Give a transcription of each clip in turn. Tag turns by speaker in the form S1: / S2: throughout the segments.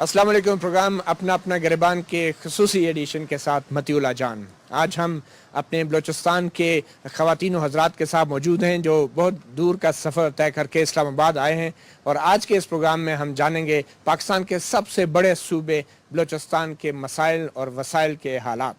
S1: अस्सलाम वालेकुम। प्रोग्राम अपना अपना गिरबान के खसूसी एडिशन के साथ मतीउल्लाह जान। आज हम अपने बलूचिस्तान के ख़वातीन व हज़रात के साथ मौजूद हैं जो बहुत दूर का सफ़र तय करके इस्लामाबाद आए हैं, और आज के इस प्रोग्राम में हम जानेंगे पाकिस्तान के सबसे बड़े सूबे बलूचिस्तान के मसाइल और वसाइल के हालात,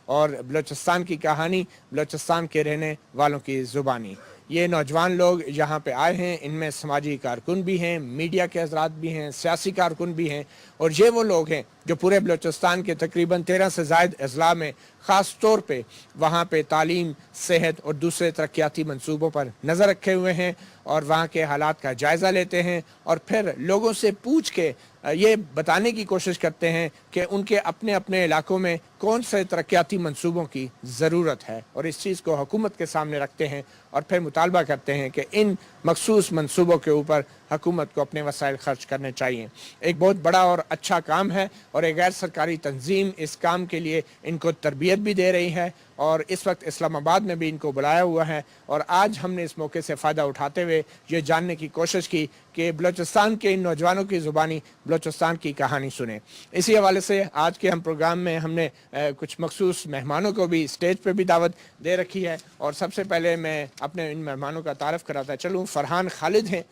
S1: और बलूचिस्तान की कहानी, बलूचिस्तान के रहने वालों की ज़ुबानी। ये नौजवान लोग यहाँ पे आए हैं, इनमें समाजी कारकुन भी हैं, मीडिया के हज़रात भी हैं, सियासी कारकुन भी हैं, और ये वो लोग हैं जो पूरे बलूचिस्तान के तकरीबन 13 से ज़ायद अज़ला में ख़ास तौर पे वहाँ पे तालीम, सेहत और दूसरे तरक्याती मंसूबों पर नज़र रखे हुए हैं, और वहाँ के हालात का जायज़ा लेते हैं, और फिर लोगों से पूछ के ये बताने की कोशिश करते हैं कि उनके अपने अपने इलाकों में कौन से तरक्याती मंसूबों की ज़रूरत है, और इस चीज़ को हुकूमत के सामने रखते हैं, और फिर मुतालबा करते हैं कि इन मखसूस मंसूबों के ऊपर हुकूमत को अपने वसाइल खर्च करने चाहिए। एक बहुत बड़ा और अच्छा काम है, और एक गैर सरकारी तंजीम इस काम के लिए इनको तरबियत भी दे रही है, और इस वक्त इस्लामाबाद में भी इनको बुलाया हुआ है। और आज हमने इस मौके से फ़ायदा उठाते हुए ये जानने की कोशिश की कि बलूचिस्तान के इन नौजवानों की ज़ुबानी बलूचिस्तान की कहानी सुने। इसी हवाले से आज के हम प्रोग्राम में हमने कुछ मखसूस मेहमानों को भी स्टेज पे भी दावत दे रखी है, और सबसे पहले मैं अपने इन मेहमानों का तारफ़ कराता चलूँ। फ़रहान खालिद हैं,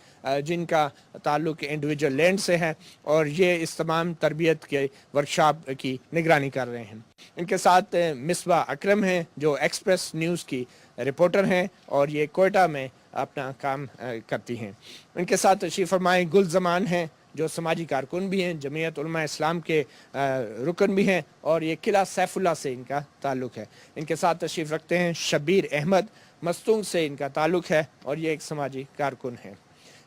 S1: जिनका ताल्लुक़ इंडिविजुअल लैंड से है, और ये इस तमाम तरबियत के वर्कशॉप की निगरानी कर रहे हैं। इनके साथ मिसबा अकरम हैं जो एक्सप्रेस न्यूज़ की रिपोर्टर हैं, और ये कोयटा में अपना काम करती हैं। इनके साथ तशरीफ़ फरमाएं गुल ज़मान हैं जो समाजी कारकुन भी हैं, जमीयत उलमा इस्लाम के रुकन भी हैं, और ये किला सैफुल्ला से इनका ताल्लुक़ है। इनके साथ तशरीफ़ रखते हैं शबीर अहमद, मस्तूंग से इनका ताल्लुक़ है, और ये एक समाजी कारकुन हैं।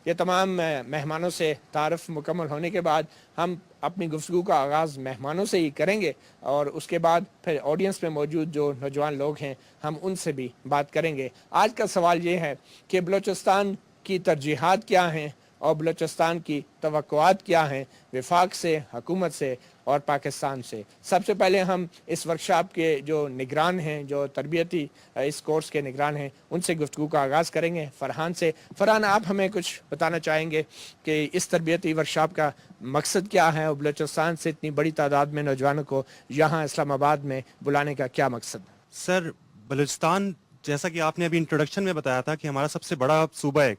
S1: ये तमाम मेहमानों से तारफ़ मुकम्मल होने के बाद हम अपनी गुफ्तगू का आगाज़ मेहमानों से ही करेंगे, और उसके बाद फिर ऑडियंस में मौजूद जो नौजवान लोग हैं हम उनसे भी बात करेंगे। आज का सवाल ये है कि बलूचिस्तान की तरजीहात क्या हैं, और बलूचिस्तान की तवक्कुआत क्या हैं वफाक से, हुकूमत से और पाकिस्तान से। सबसे पहले हम इस वर्कशॉप के जो निगरान हैं, जो तरबियती इस कोर्स के निगरान हैं, उनसे गुफ्तगू का आगाज़ करेंगे, फ़रहान से। फ़रहान, आप हमें कुछ बताना चाहेंगे कि इस तरबियती वर्कशॉप का मकसद क्या है, और बलूचिस्तान से इतनी बड़ी तादाद में नौजवानों को यहाँ इस्लामाबाद में बुलाने का क्या मकसद है?
S2: सर, बलूचिस्तान, जैसा कि आपने अभी इंट्रोडक्शन में बताया था कि हमारा सबसे बड़ा सूबा है,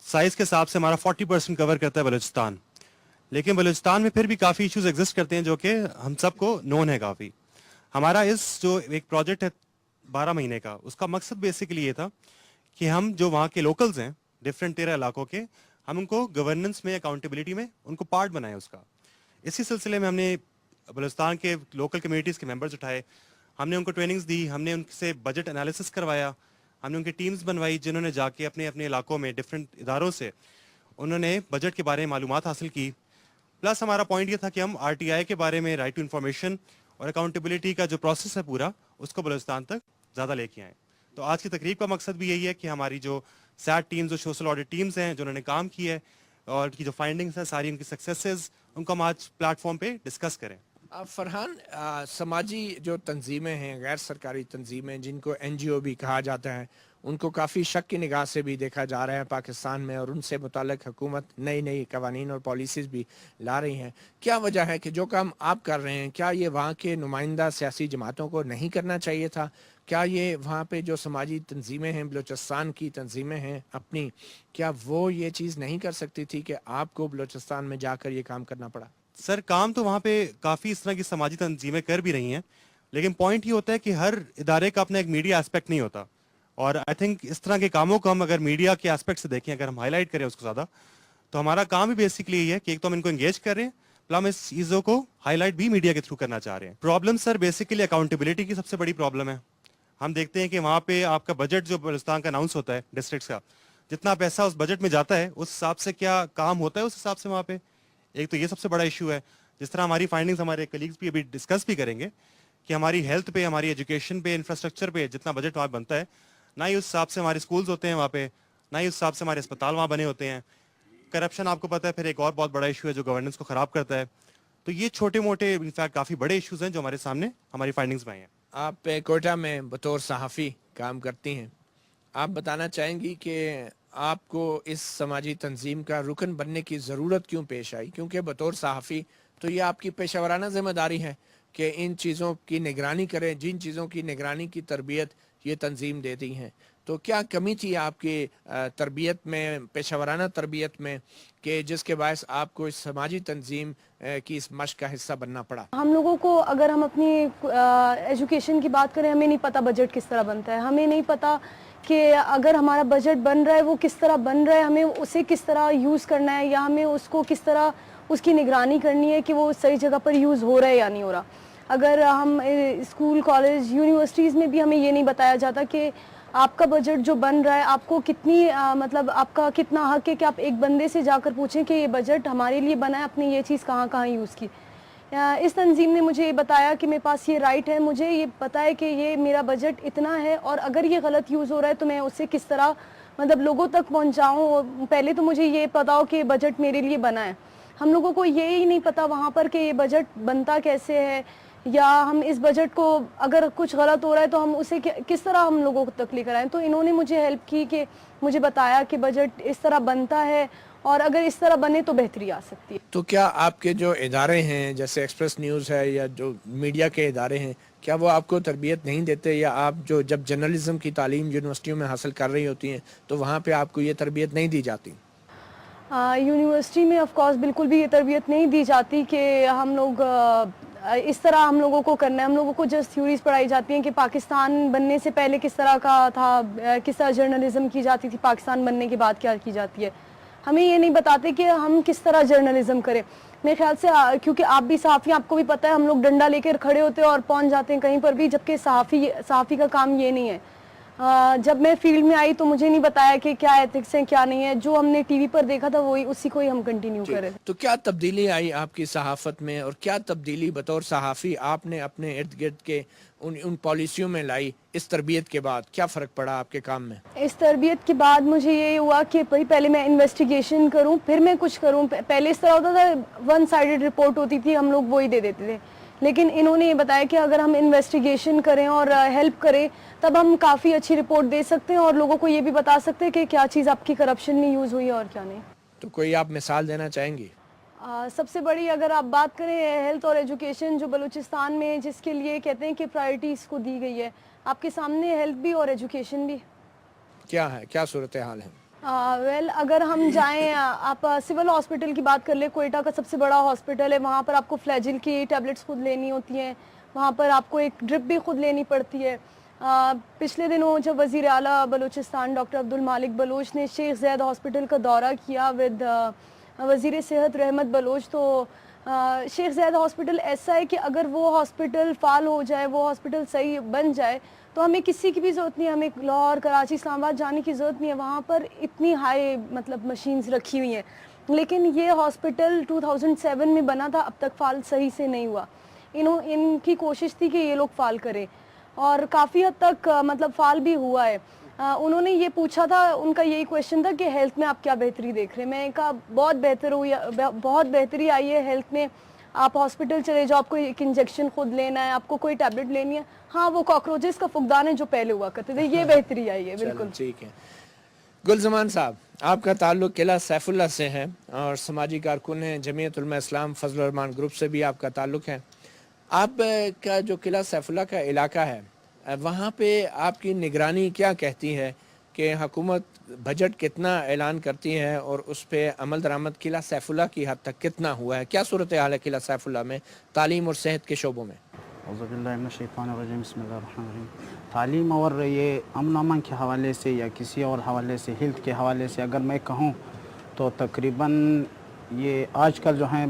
S2: साइज़ के हिसाब से हमारा 40% कवर करता है बलूचिस्तान। लेकिन बलूचिस्तान में फिर भी काफ़ी इश्यूज एग्जिस्ट करते हैं जो कि हम सबको नोन है काफ़ी। हमारा इस जो एक प्रोजेक्ट है 12 महीने का, उसका मकसद बेसिकली ये था कि हम जो वहाँ के लोकल्स हैं डिफरेंट 13 इलाकों के, हम उनको गवर्नेंस में, अकाउंटेबिलिटी में उनको पार्ट बनाए उसका। इसी सिलसिले में हमने बलूचिस्तान के लोकल कम्युनिटीज़ के मेंबर्स उठाए, हमने उनको ट्रेनिंग्स दी, हमने उनसे बजट एनालिसिस करवाया, हमने उनकी टीम्स बनवाई जिन्होंने जाके अपने अपने इलाकों में डिफरेंट इदारों से उन्होंने बजट के बारे में मालूमात हासिल की। प्लस हमारा पॉइंट ये था कि हम RTI के बारे में, राइट टू इन्फॉर्मेशन और अकाउंटेबिलिटी का जो प्रोसेस है पूरा, उसको बलूचिस्तान तक ज़्यादा लेके आए। तो आज की तकरीब का मकसद भी यही है कि हमारी जो सैट टीम्स, जो सोशल ऑडिट टीम्स हैं, जो उन्होंने काम किया है और की जो फाइंडिंग्स हैं, सारी उनकी सक्सेसेस, उनको हम आज प्लेटफॉर्म पे डिस्कस करें।
S1: फ़रहान, समाजी जो तंजीमें हैं, गैर सरकारी तंजीमें जिनको NGO भी कहा जाता है, उनको काफ़ी शक की निगाह से भी देखा जा रहा है पाकिस्तान में, और उनसे मुताल्लिक़ हुकूमत नई नई कवानीन और पॉलिसीज़ भी ला रही हैं। क्या वजह है कि जो काम आप कर रहे हैं, क्या ये वहाँ के नुमाइंदा सियासी जमातों को नहीं करना चाहिए था? क्या ये वहाँ पे जो समाजी तंजीमें हैं, बलूचिस्तान की तंजीमें हैं अपनी, क्या वो ये चीज़ नहीं कर सकती थी कि आपको बलूचिस्तान में जाकर ये काम करना पड़ा?
S2: सर, काम तो वहाँ पे काफ़ी इस तरह की समाजी तंजीमें कर भी रही हैं, लेकिन पॉइंट ये होता है कि हर इदारे का अपना एक मीडिया एस्पेक्ट नहीं होता। और आई थिंक इस तरह के कामों को हम अगर मीडिया के एस्पेक्ट से देखें, अगर हम हाईलाइट करें उसको ज़्यादा, तो हमारा काम भी बेसिकली यही है कि एक तो हम इनको एंगेज कर रहे हैं, प्लस हम इस चीज़ों को हाईलाइट भी मीडिया के थ्रू करना चाह रहे हैं। प्रॉब्लम सर बेसिकली अकाउंटेबिलिटी की सबसे बड़ी प्रॉब्लम है। हम देखते हैं कि वहाँ पे आपका बजट जो बलूचिस्तान का अनाउंस होता है डिस्ट्रिक्ट का, जितना पैसा उस बजट में जाता है उस हिसाब से क्या काम होता है उस हिसाब से वहाँ पे, एक तो ये सबसे बड़ा इशू है। जिस तरह हमारी फाइंडिंग्स हमारे कलीग्स भी अभी डिस्कस भी करेंगे कि हमारी हेल्थ पे, हमारी एजुकेशन पे, इंफ्रास्ट्रक्चर पे जितना बजट वहाँ बनता है, ना ही उस हिसाब से हमारे स्कूल्स होते हैं वहाँ पे, ना ही उस हिसाब से हमारे अस्पताल वहाँ बने होते हैं। करप्शन आपको पता है फिर एक और बहुत बड़ा इशू है जो गवर्नेंस को ख़राब करता है। तो ये छोटे मोटे इनफैक्ट काफ़ी बड़े इशूज़ हैं जो हमारे सामने हमारी फाइंडिंग्स में आए हैं।
S1: आप कोयटा में बतौर सहाफ़ी काम करती हैं, आप बताना चाहेंगी कि آپ کو اس سماجی تنظیم کا رکن بننے کی ضرورت کیوں پیش آئی؟ کیونکہ بطور صحافی تو یہ آپ کی پیشہ ورانہ ذمہ داری ہے کہ ان چیزوں کی نگرانی کریں، جن چیزوں کی نگرانی کی تربیت یہ تنظیم دیتی ہیں. تو کیا کمی تھی آپ کی تربیت میں، پیشہ ورانہ تربیت میں، کہ جس کے باعث آپ کو اس سماجی تنظیم کی اس مشق کا حصہ بننا پڑا؟
S3: ہم لوگوں کو اگر ہم اپنی ایجوکیشن کی بات کریں، ہمیں نہیں پتہ بجٹ کس طرح بنتا ہے، ہمیں نہیں پتہ کہ اگر ہمارا بجٹ بن رہا ہے وہ کس طرح بن رہا ہے، ہمیں اسے کس طرح یوز کرنا ہے، یا ہمیں اس کو کس طرح اس کی نگرانی کرنی ہے کہ وہ صحیح جگہ پر یوز ہو رہا ہے یا نہیں ہو رہا. اگر ہم اسکول، کالج، یونیورسٹیز میں بھی ہمیں یہ نہیں بتایا جاتا کہ آپ کا بجٹ جو بن رہا ہے آپ کو کتنی مطلب آپ کا کتنا حق ہے کہ آپ ایک بندے سے جا کر پوچھیں کہ یہ بجٹ ہمارے لیے بنا ہے، اپنی یہ چیز کہاں کہاں یوز کی. اس تنظیم نے مجھے یہ بتایا کہ میرے پاس یہ رائٹ ہے، مجھے یہ پتا ہے کہ یہ میرا بجٹ اتنا ہے، اور اگر یہ غلط یوز ہو رہا ہے تو میں اسے کس طرح مطلب لوگوں تک پہنچاؤں. پہلے تو مجھے یہ پتا ہو کہ یہ بجٹ میرے لیے بنا ہے. ہم لوگوں کو یہی نہیں پتا وہاں پر کہ یہ بجٹ بنتا کیسے ہے، یا ہم اس بجٹ کو اگر کچھ غلط ہو رہا ہے تو ہم اسے کس طرح ہم لوگوں تک لے کر آئیں. تو انہوں نے مجھے ہیلپ کی کہ مجھے بتایا کہ بجٹ اس طرح بنتا ہے، اور اگر اس طرح بنے تو بہتری آ سکتی ہے.
S1: تو کیا آپ کے جو ادارے ہیں جیسے ایکسپریس نیوز ہے یا جو میڈیا کے ادارے ہیں، کیا وہ آپ کو تربیت نہیں دیتے، یا آپ جو جب جرنلزم کی تعلیم یونیورسٹیوں میں حاصل کر رہی ہوتی ہیں تو وہاں پہ آپ کو یہ تربیت نہیں دی جاتی؟
S3: یونیورسٹی میں آف کورس بالکل بھی یہ تربیت نہیں دی جاتی کہ ہم لوگ اس طرح ہم لوگوں کو کرنا ہے. ہم لوگوں کو جسٹ تھیوریز پڑھائی جاتی ہیں کہ پاکستان بننے سے پہلے کس طرح کا تھا، کس طرح جرنلزم کی جاتی تھی، پاکستان بننے کے بعد کیا کی جاتی ہے. ہمیں یہ نہیں بتاتے کہ ہم کس طرح جرنلزم کریں. میرے خیال سے کیونکہ آپ بھی صحافی، آپ کو بھی پتہ ہے ہم لوگ ڈنڈا لے کر کھڑے ہوتے ہیں اور پہنچ جاتے ہیں کہیں پر بھی، جبکہ صحافی کا کام یہ نہیں ہے. جب میں فیلڈ میں آئی تو مجھے نہیں بتایا کہ کیا ایتھکس ہیں کیا نہیں ہے. جو ہم نے ٹی وی پر دیکھا تھا وہی اسی کو ہی ہم کنٹینیو کر رہے تھے.
S1: تو کیا تبدیلی آئی آپ کی صحافت میں، اور کیا تبدیلی بطور صحافی آپ نے اپنے ارد گرد کے ان پالیسیوں میں لائی اس تربیت کے بعد؟ کیا فرق پڑا آپ کے کام میں؟
S3: اس تربیت کے بعد مجھے یہ ہوا کہ پہلے میں انویسٹیگیشن کروں پھر میں کچھ کروں. پہلے اس طرح ہوتا تھا ون سائیڈڈ رپورٹ ہوتی تھی، ہم لوگ وہی دے دیتے تھے. لیکن انہوں نے یہ بتایا کہ اگر ہم انویسٹیگیشن کریں اور ہیلپ کریں تب ہم کافی اچھی رپورٹ دے سکتے ہیں، اور لوگوں کو یہ بھی بتا سکتے ہیں کہ کیا چیز آپ کی کرپشن میں یوز ہوئی ہے اور کیا نہیں.
S1: تو کوئی آپ مثال دینا چاہیں گی؟
S3: سب سے بڑی اگر آپ بات کریں ہیلتھ اور ایجوکیشن، جو بلوچستان میں جس کے لیے کہتے ہیں کہ پرائرٹیز کو دی گئی ہے، آپ کے سامنے ہیلتھ بھی اور ایجوکیشن بھی.
S1: کیا ہے، کیا صورتحال ہے؟
S3: اگر ہم جائیں، آپ سول ہاسپٹل کی بات کر لیں، کوئٹہ کا سب سے بڑا ہاسپٹل ہے، وہاں پر آپ کو فلیجل کی ٹیبلٹس خود لینی ہوتی ہیں، وہاں پر آپ کو ایک ڈرپ بھی خود لینی پڑتی ہے. پچھلے دنوں جب وزیر اعلیٰ بلوچستان ڈاکٹر عبدالمالک بلوچ نے شیخ زید ہاسپٹل کا دورہ کیا ود وزیر صحت رحمت بلوچ، تو شیخ زید ہاسپٹل ایسا ہے کہ اگر وہ ہاسپٹل فعال ہو جائے، وہ ہاسپٹل صحیح بن جائے تو ہمیں کسی کی بھی ضرورت نہیں ہے، ہمیں لاہور، کراچی، اسلام آباد جانے کی ضرورت نہیں ہے. وہاں پر اتنی ہائی مطلب مشینز رکھی ہوئی ہیں. لیکن یہ ہاسپٹل 2007 میں بنا تھا، اب تک فعال صحیح سے نہیں ہوا. ان کی کوشش تھی کہ یہ لوگ فعال کریں، اور کافی حد تک مطلب فعال بھی ہوا ہے. انہوں نے یہ پوچھا تھا، ان کا یہی کویشچن تھا کہ ہیلتھ میں آپ کیا بہتری دیکھ رہے ہیں. میں کہا بہت بہتری آئی ہے ہیلتھ میں. آپ ہاسپٹل چلے جاؤ، آپ کو ایک انجیکشن خود لینا ہے، آپ کو کوئی ٹیبلٹ لینی ہے. ہاں وہ کاکروچز کا فقدان ہے جو پہلے ہوا کرتے تھے، یہ بہتری آئی ہے. بالکل
S1: ٹھیک ہے. گلزمان صاحب، آپ کا تعلق قلعہ سیف اللہ سے ہے اور سماجی کارکن ہیں، جمعیت علماء اسلام فضل الرحمان گروپ سے بھی آپ کا تعلق ہے. آپ کا جو قلعہ سیف اللہ کا علاقہ ہے، وہاں پہ آپ کی نگرانی کیا کہتی ہے کہ حکومت بجٹ کتنا اعلان کرتی ہے اور اس پہ عمل درآمد قلعہ سیف اللہ کی حد تک کتنا ہوا ہے؟ کیا صورتحال ہے قلعہ سیف اللہ میں تعلیم اور صحت کے شعبوں میں؟
S4: اعوذ باللہ من الشیطان الرجیم، بسم اللہ الرحمن الرحیم. تعلیم اور یہ امن و امان کے حوالے سے یا کسی اور حوالے سے، ہیلتھ کے حوالے سے اگر میں کہوں تو تقریباً یہ آج کل جو ہیں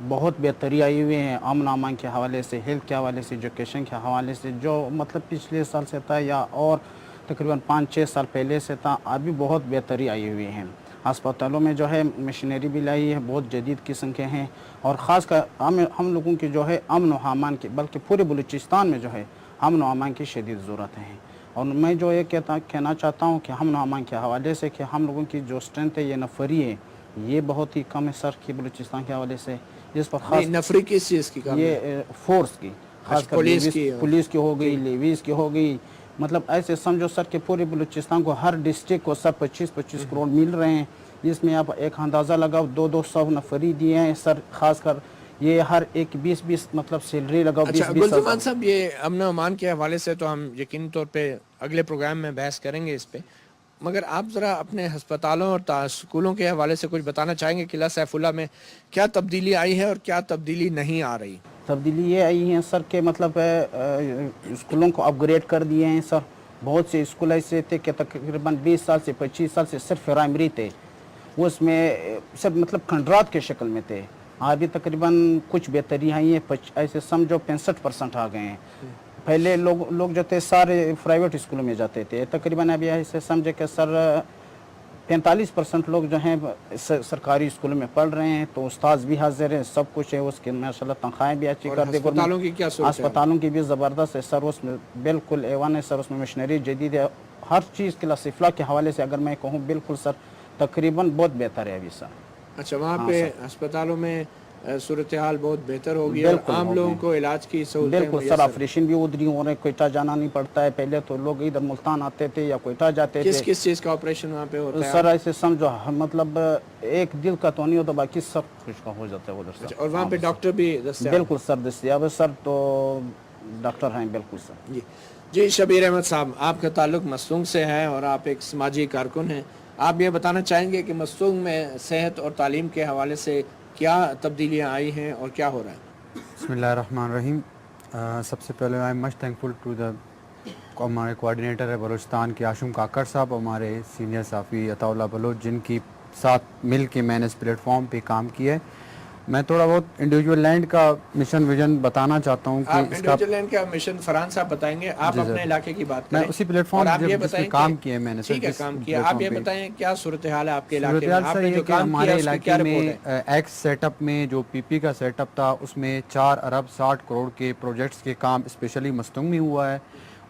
S4: بہت بہتری آئی ہوئی ہیں امن و امان کے حوالے سے، ہیلتھ کے حوالے سے، ایجوکیشن کے حوالے سے. جو مطلب پچھلے سال سے تھا یا اور تقریباً 5-6 سال پہلے سے تھا، ابھی بہت بہتری آئی ہوئی ہیں. ہسپتالوں میں جو ہے مشینری بھی لائی ہے، بہت جدید قسم کے ہیں، اور خاص کر ہم لوگوں کی جو ہے امن و امان کی، بلکہ پورے بلوچستان میں جو ہے امن و امان کی شدید ضرورت ہے. اور میں جو یہ کہنا چاہتا ہوں کہ امن و امان کے حوالے سے کہ ہم لوگوں کی جو اسٹرینتھ ہے، یہ نفری ہے، یہ بہت ہی کم ہے سر کی بلوچستان کے حوالے سے. جس پر خاص
S1: نفری کس چیز کی کام ہے؟
S4: یہ فورس کی، خاص کر پولیس کی ہو گئی، لیویز کی ہو گئی، मतलब ऐसे समझो सर कि पूरे बलूचिस्तान को हर डिस्ट्रिक्ट को सर 25-25 करोड़ मिल रहे हैं, जिसमें आप एक अंदाज़ा लगाओ 200 नफरी दिए हैं सर, खासकर ये हर एक 20-20 मतलब सैलरी लगाओ।
S1: अच्छा
S4: 20-20
S1: गुलजुमान साहब, ये अमन अमान के हवाले से तो हम यकीनी तौर पे अगले प्रोग्राम में बहस करेंगे इस पे, मगर आप ज़रा अपने हस्पतालों और स्कूलों के हवाले से कुछ बताना चाहेंगे किला सैफुल्लाह में क्या तब्दीली आई है और क्या तब्दीली नहीं आ रही?
S4: तब्दीली ये आई है सर के मतलब स्कूलों को अपग्रेड कर दिए हैं सर। बहुत से स्कूल ऐसे थे कि तकरीबन 20 साल से 25 साल से सिर्फ प्राइमरी थे, वो उसमें सब मतलब खंडरात के शक्ल में थे। अभी तकरीबन कुछ बेहतरी आई है, ऐसे समझो 65% आ गए हैं। पहले लोग जो थे सारे प्राइवेट स्कूलों में जाते थे, तकरीबन अभी ऐसे समझे कि सर 45% लोग जो हैं सरकारी स्कूलों में पढ़ रहे हैं, तो उस्ताद भी हाजिर हैं, सब कुछ है, उसके माशाल्लाह तनख्वाहें भी अच्छी कर दी।
S1: अस्पतालों की क्या सूरत है?
S4: अस्पतालों की भी ज़बरदस्त है सर, उसमें बिल्कुल एवन है सर, उसमें मशीनरी जदीद है, हर चीज़ के सिफला के हवाले से अगर मैं कहूँ बिल्कुल सर तकरीबन बहुत बेहतर है अभी सर।
S1: अच्छा, वहाँ पे अस्पतालों में सूरत हाल बहुत बेहतर हो गई और आम लोगों को इलाज की सहूलतें
S4: बिल्कुल सर, ऑपरेशन भी उधर ही हो रहे, कोयटा जाना नहीं पड़ता है। पहले तो लोग इधर मुल्तान आते थे या कोयटा जाते थे।
S1: किस चीज़ का ऑपरेशन वहाँ पे होता है?
S4: सर ऐसे समझो मतलब एक दिल का तो नहीं होता, बाकी सब कुछ का हो जाता है उधर सर।
S1: और वहाँ पे डॉक्टर भी दस्तयाब?
S4: बिल्कुल सर दस्तयाब है सर, तो डॉक्टर हैं बिल्कुल सर।
S1: जी शबीर अहमद साहब, आपका ताल्लुक मस्तूंग से है और आप एक समाजी कारकुन हैं, आप ये बताना चाहेंगे कि मस्तूंग में सेहत और तालीम के हवाले से क्या तब्दीलियाँ आई हैं और क्या हो रहा है?
S5: बिस्मिल्लाहिर्रहमानिर्रहीम। सबसे पहले I am much thankful to the हमारे कोऑर्डिनेटर है बलूचिस्तान के आशुम काकड़ साहब, हमारे सीनियर साफ़ी अताउल्लाह बलोच, जिनकी साथ मिल के मैंने इस प्लेटफॉर्म पे काम किया है। मैं थोड़ा बहुत इंडिविजुअल लैंड का मिशन विजन बताना चाहता हूँ कि
S1: इंडिविजुअल लैंड का मिशन फरहान साहब बताएंगे, आप अपने इलाके की बात करें।
S5: मैं उसी प्लेटफॉर्म
S1: पे
S5: काम किया है मैंने।
S1: ठीक है, काम किया। आप ये बताएं क्या सूरत हाल है आपके इलाके में?
S5: सूरत हाल
S1: आपने जो काम
S5: हमारे
S1: किया
S5: इलाके में एक्स सेटअप में जो पीपी का सेटअप था, उसमें 4 अरब 60 करोड़ के प्रोजेक्ट्स के काम स्पेशली मस्तूंग में हुआ है।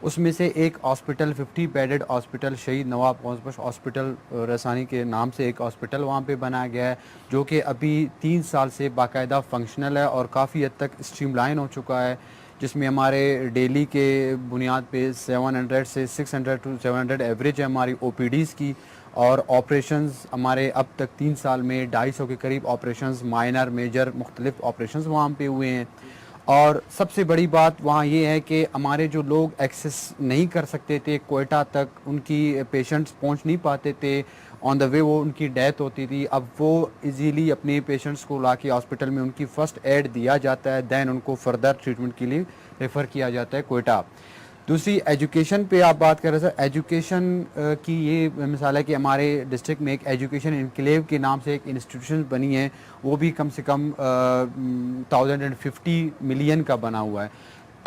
S5: उसमें से एक हॉस्पिटल 50 बेडेड हॉस्पिटल शहीद नवाब पहुंच हॉस्पिटल रसानी के नाम से एक हॉस्पिटल वहाँ पे बनाया गया है, जो कि अभी 3 साल से बाकायदा फंक्शनल है और काफ़ी हद तक स्ट्रीमलाइन हो चुका है, जिसमें हमारे डेली के बुनियाद पे 700 से 600 टू 700 एवरेज है हमारी ओपीडीज़ की, और ऑपरेशंस हमारे अब तक 3 साल में 250 के करीब ऑपरेशंस माइनर मेजर मुख्तलिफ ऑपरेशंस वहाँ पे हुए हैं। और सबसे बड़ी बात वहाँ ये है कि हमारे जो लोग एक्सेस नहीं कर सकते थे कोयटा तक, उनकी पेशेंट्स पहुँच नहीं पाते थे, ऑन द वे वो उनकी डेथ होती थी, अब वो इजीली अपने पेशेंट्स को लाके हॉस्पिटल में उनकी फ़र्स्ट एड दिया जाता है, दैन उनको फर्दर ट्रीटमेंट के लिए रेफ़र किया जाता है कोयटा। दूसरी एजुकेशन पे आप बात कर रहे थे, एजुकेशन की ये मिसाल है कि हमारे डिस्ट्रिक्ट में एक एजुकेशन इनक्लेव के नाम से एक इंस्टीट्यूशन बनी है, वो भी कम से कम 1050 मिलियन का बना हुआ है।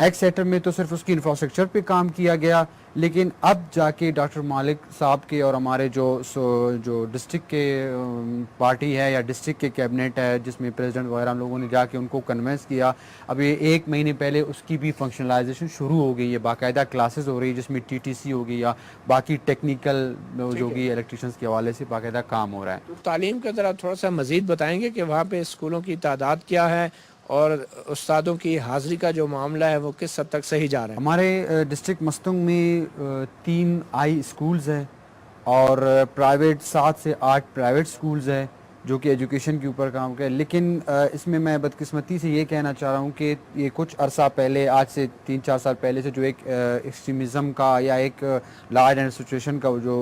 S5: एक्स सेक्टर में तो सिर्फ उसकी इंफ्रास्ट्रक्चर पे काम किया गया, लेकिन अब जाके डॉक्टर मालिक साहब के और हमारे जो डिस्ट्रिक्ट के पार्टी है या डिस्ट्रिक्ट के कैबिनेट है, जिसमें प्रेसिडेंट वगैरह लोगों ने जाके उनको कन्विंस किया, अब ये 1 महीने पहले उसकी भी फंक्शनलाइजेशन शुरू हो गई है, बाकायदा क्लासेस हो रही है जिसमें टीटीसी होगी या बाकी टेक्निकल जो भी इलेक्ट्रिशियंस के हवाले से बाकायदा काम हो रहा है।
S1: तो तालीम का ज़रा थोड़ा सा मज़ीद बताएंगे कि वहाँ पे स्कूलों की तादाद क्या है और उस्तादों की हाज़िरी का जो मामला है वो किस हद तक सही जा रहा है?
S5: हमारे डिस्ट्रिक्ट मस्तूंग में 3 हाई स्कूल्स हैं और प्राइवेट 7 से 8 प्राइवेट स्कूल्स हैं जो कि एजुकेशन के ऊपर काम कर, लेकिन इसमें मैं बदकिस्मती से ये कहना चाह रहा हूँ कि ये कुछ अरसा पहले, आज से 3-4 साल पहले से जो एक एक्सट्रीमिज़म का या एक लार्ज एंड सिचुएशन का जो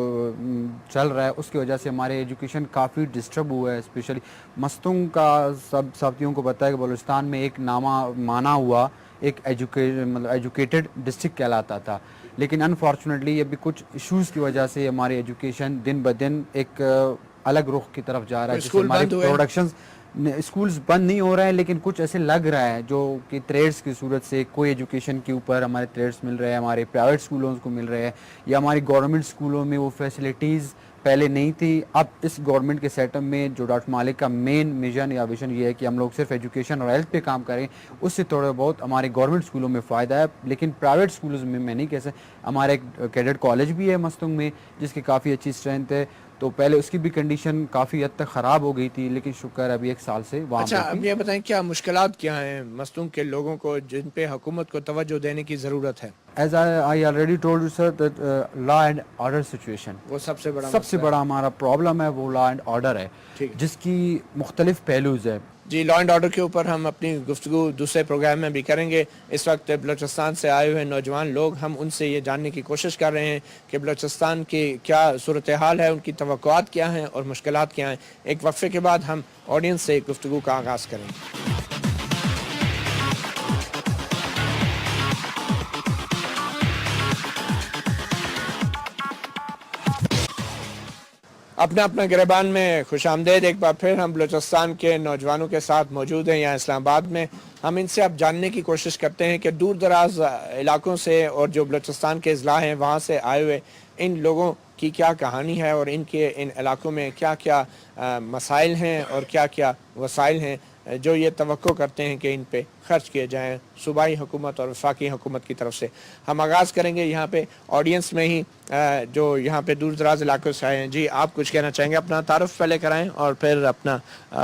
S5: चल रहा है, उसकी वजह से हमारे एजुकेशन काफ़ी डिस्टर्ब हुआ है। स्पेशली मस्तूंग का सब साथियों को पता है कि बलूचिस्तान में एक माना हुआ एक एजुकेटेड डिस्ट्रिक्ट कहलाता था, लेकिन अनफॉर्चुनेटली अभी कुछ इश्यूज़ की वजह से हमारी एजुकेशन दिन ब दिन एक अलग रुख की तरफ जा रहा है, जिससे हमारे प्रोडक्शन स्कूल्स बंद नहीं हो रहे हैं, लेकिन कुछ ऐसे लग रहा है जो कि ट्रेड्स की सूरत से कोई एजुकेशन के ऊपर हमारे ट्रेड्स मिल रहे हैं, हमारे प्राइवेट स्कूलों को मिल रहे हैं, या हमारी गवर्नमेंट स्कूलों में वो फैसिलिटीज़ पहले नहीं थी। अब इस गवर्नमेंट के सेटअप में जो डॉक्टर मालिक का मेन मिशन या विजन ये है कि हम लोग सिर्फ एजुकेशन और हेल्थ पे काम करें, उससे थोड़ा बहुत हमारे गवर्नमेंट स्कूलों में फ़ायदा है, लेकिन प्राइवेट स्कूलों में मैं नहीं कह सकता। हमारा एक कैडेट कॉलेज भी है मस्तूंग में जिसकी काफ़ी अच्छी स्ट्रेंथ है, तो पहले उसकी भी कंडीशन काफ़ी हद तक ख़राब हो गई थी, लेकिन शुक्र अभी 1 साल से वहाँ।
S1: अच्छा, अब ये बताएं क्या मुश्किलात क्या हैं मस्तूंग के लोगों को जिन पे हुकूमत को तवज्जो देने की ज़रूरत है?
S5: As I already told you sir that law and order situation
S1: वो सबसे बड़ा
S5: सबसे बड़ा हमारा प्रॉब्लम है वो लॉ एंड ऑर्डर है
S1: ठीक है।
S5: जिसकी मुख्तलिफ पहलूज है।
S1: जी, लॉ एंड ऑर्डर के ऊपर हम अपनी गुफ्तगू दूसरे प्रोग्राम में भी करेंगे। इस वक्त बलूचिस्तान से आए हुए नौजवान लोग, हम उनसे ये जानने की कोशिश कर रहे हैं कि बलूचिस्तान की क्या सूरत हाल है, उनकी तवक्कुआत क्या हैं और मुश्किलात क्या हैं। एक वक्फे के बाद हम ऑडियंस से गुफ्तगू का आगाज़ करेंगे। अपना अपना गिरबान में खुश आमदेद। एक बार फिर हम बलूचिस्तान के नौजवानों के साथ मौजूद हैं यहाँ इस्लामाबाद में। हम इनसे अब जानने की कोशिश करते हैं कि दूर दराज इलाकों से और जो बलूचिस्तान के अज़ला हैं वहाँ से आए हुए इन लोगों की क्या कहानी है और इनके इन इलाकों में क्या क्या मसाइल हैं और क्या क्या वसाइल हैं जो ये तवक्को करते हैं कि इन पे खर्च किए जाएँ सूबाई हुकूमत और वफाकी हुकूमत की तरफ से। हम आगाज़ करेंगे यहाँ पे ऑडियंस में ही जो यहाँ पे दूर दराज इलाकों से आए हैं। जी, आप कुछ कहना चाहेंगे? अपना तारुफ पहले कराएं और फिर अपना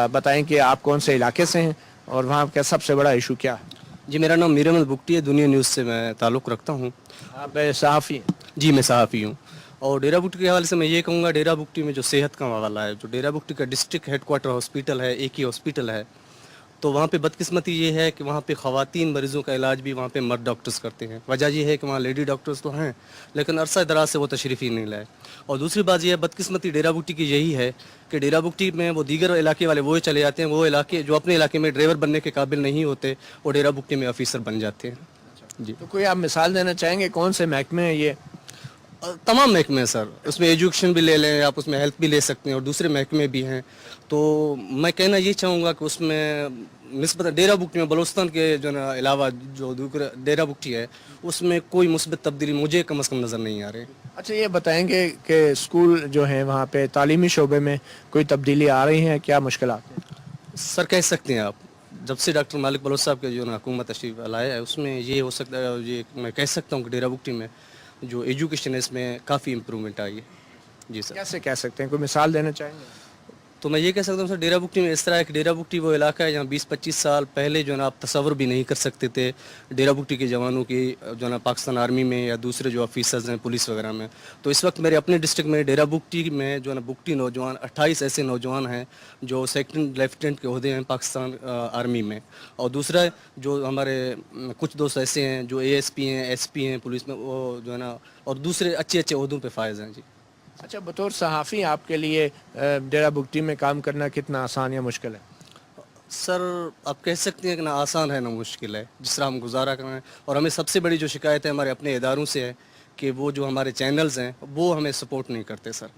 S1: बताएं कि आप कौन से इलाके से हैं और वहाँ का सबसे बड़ा इशू क्या है।
S6: जी, मेरा नाम मीर अहमद बुगटी है, दुनिया न्यूज़ से मैं ताल्लुक़ रखता हूँ।
S1: आप सहाफ़ी हैं?
S6: जी, मैं सहाफ़ी हूँ। और डेरा बुगटी के हवाले से मैं ये कहूँगा, डेरा बुगटी में जो सेहत का हवाला है, जो डेरा बुगटी का डिस्ट्रिक्ट हेडक्वार्टर हॉस्पिटल है, एक ही हॉस्पिटल है, तो वहाँ पे बदकिस्मती ये है कि वहाँ पे ख़वातीन मरीज़ों का इलाज भी वहाँ पे मर्द डॉक्टर्स करते हैं। वजह ये है कि वहाँ लेडी डॉक्टर्स तो हैं लेकिन अरसा दराज से वो तशरीफ़ ही नहीं लाए। और दूसरी बात ये है, बदकिस्मती डेरा बुगटी की यही है कि डेरा बुगटी में वो दीगर इलाके वाले वो चले जाते हैं, वो इलाके जो अपने इलाके में ड्राइवर बनने के काबिल नहीं होते वो डेरा बुगटी में ऑफिसर बन जाते हैं। जी,
S1: तो कोई आप मिसाल देना चाहेंगे कौन से महकमे हैं ये?
S6: तमाम महकमे हैं सर, उसमें एजुकेशन भी ले लें आप, उसमें हेल्थ भी ले सकते हैं और दूसरे महकमे भी हैं। तो मैं कहना ये चाहूँगा कि उसमें निस्बत डेरा बुगटी में बलूचिस्तान के जो ना अलावा जो दूसरा डेरा बुगटी है उसमें कोई मुस्बत तब्दीली मुझे कम से कम नज़र नहीं आ रही।
S1: अच्छा, ये बताएंगे कि स्कूल जो हैं वहाँ पे तालीमी शोबे में कोई तब्दीली आ रही है, क्या मुश्किलात हैं?
S6: सर कह सकते हैं आप, जब से डॉक्टर मालिक बलोच साहब के जो ना हुकूमत तशरीफ लाया है उसमें ये हो सकता है, ये मैं कह सकता हूँ कि डेरा बुगटी में जो एजुकेशन है इसमें काफ़ी इम्प्रूवमेंट आई है। जी सर।
S1: कैसे कह सकते हैं, कोई मिसाल देना चाहेंगे?
S6: तो मैं ये कह सकता हूँ सर, डेरा बुगटी में इस तरह है कि डेरा बुगटी वो इलाका है जहाँ 20-25 साल पहले जो ना आप तसव्वुर भी नहीं कर सकते थे डेरा बुगटी के जवानों की जो ना पाकिस्तान आर्मी में या दूसरे जो ऑफिसर्स हैं पुलिस वगैरह में। तो इस वक्त मेरे अपने डिस्ट्रिक्ट में डेरा बुगटी में जो ना बुगटी नौजवान 28 ऐसे नौजवान हैं जो सेकंड लेफ्टिनेंट के ओहदे हैं पाकिस्तान आर्मी में। और दूसरा जो हमारे कुछ दोस्त ऐसे हैं जो ASP हैं, SP हैं पुलिस में, वो जो है ना और दूसरे अच्छे अच्छे ओहदों पर फायज हैं। जी।
S1: अच्छा, बतौर सहाफ़ी आपके लिए डेरा बुगटी में काम करना कितना आसान या मुश्किल है?
S6: सर आप कह सकते हैं कि ना आसान है ना मुश्किल है, जिस तरह हम गुजारा कर रहे हैं। और हमें सबसे बड़ी जो शिकायत है हमारे अपने इदारों से है कि वो जो हमारे चैनल्स हैं वो हमें सपोर्ट नहीं करते सर।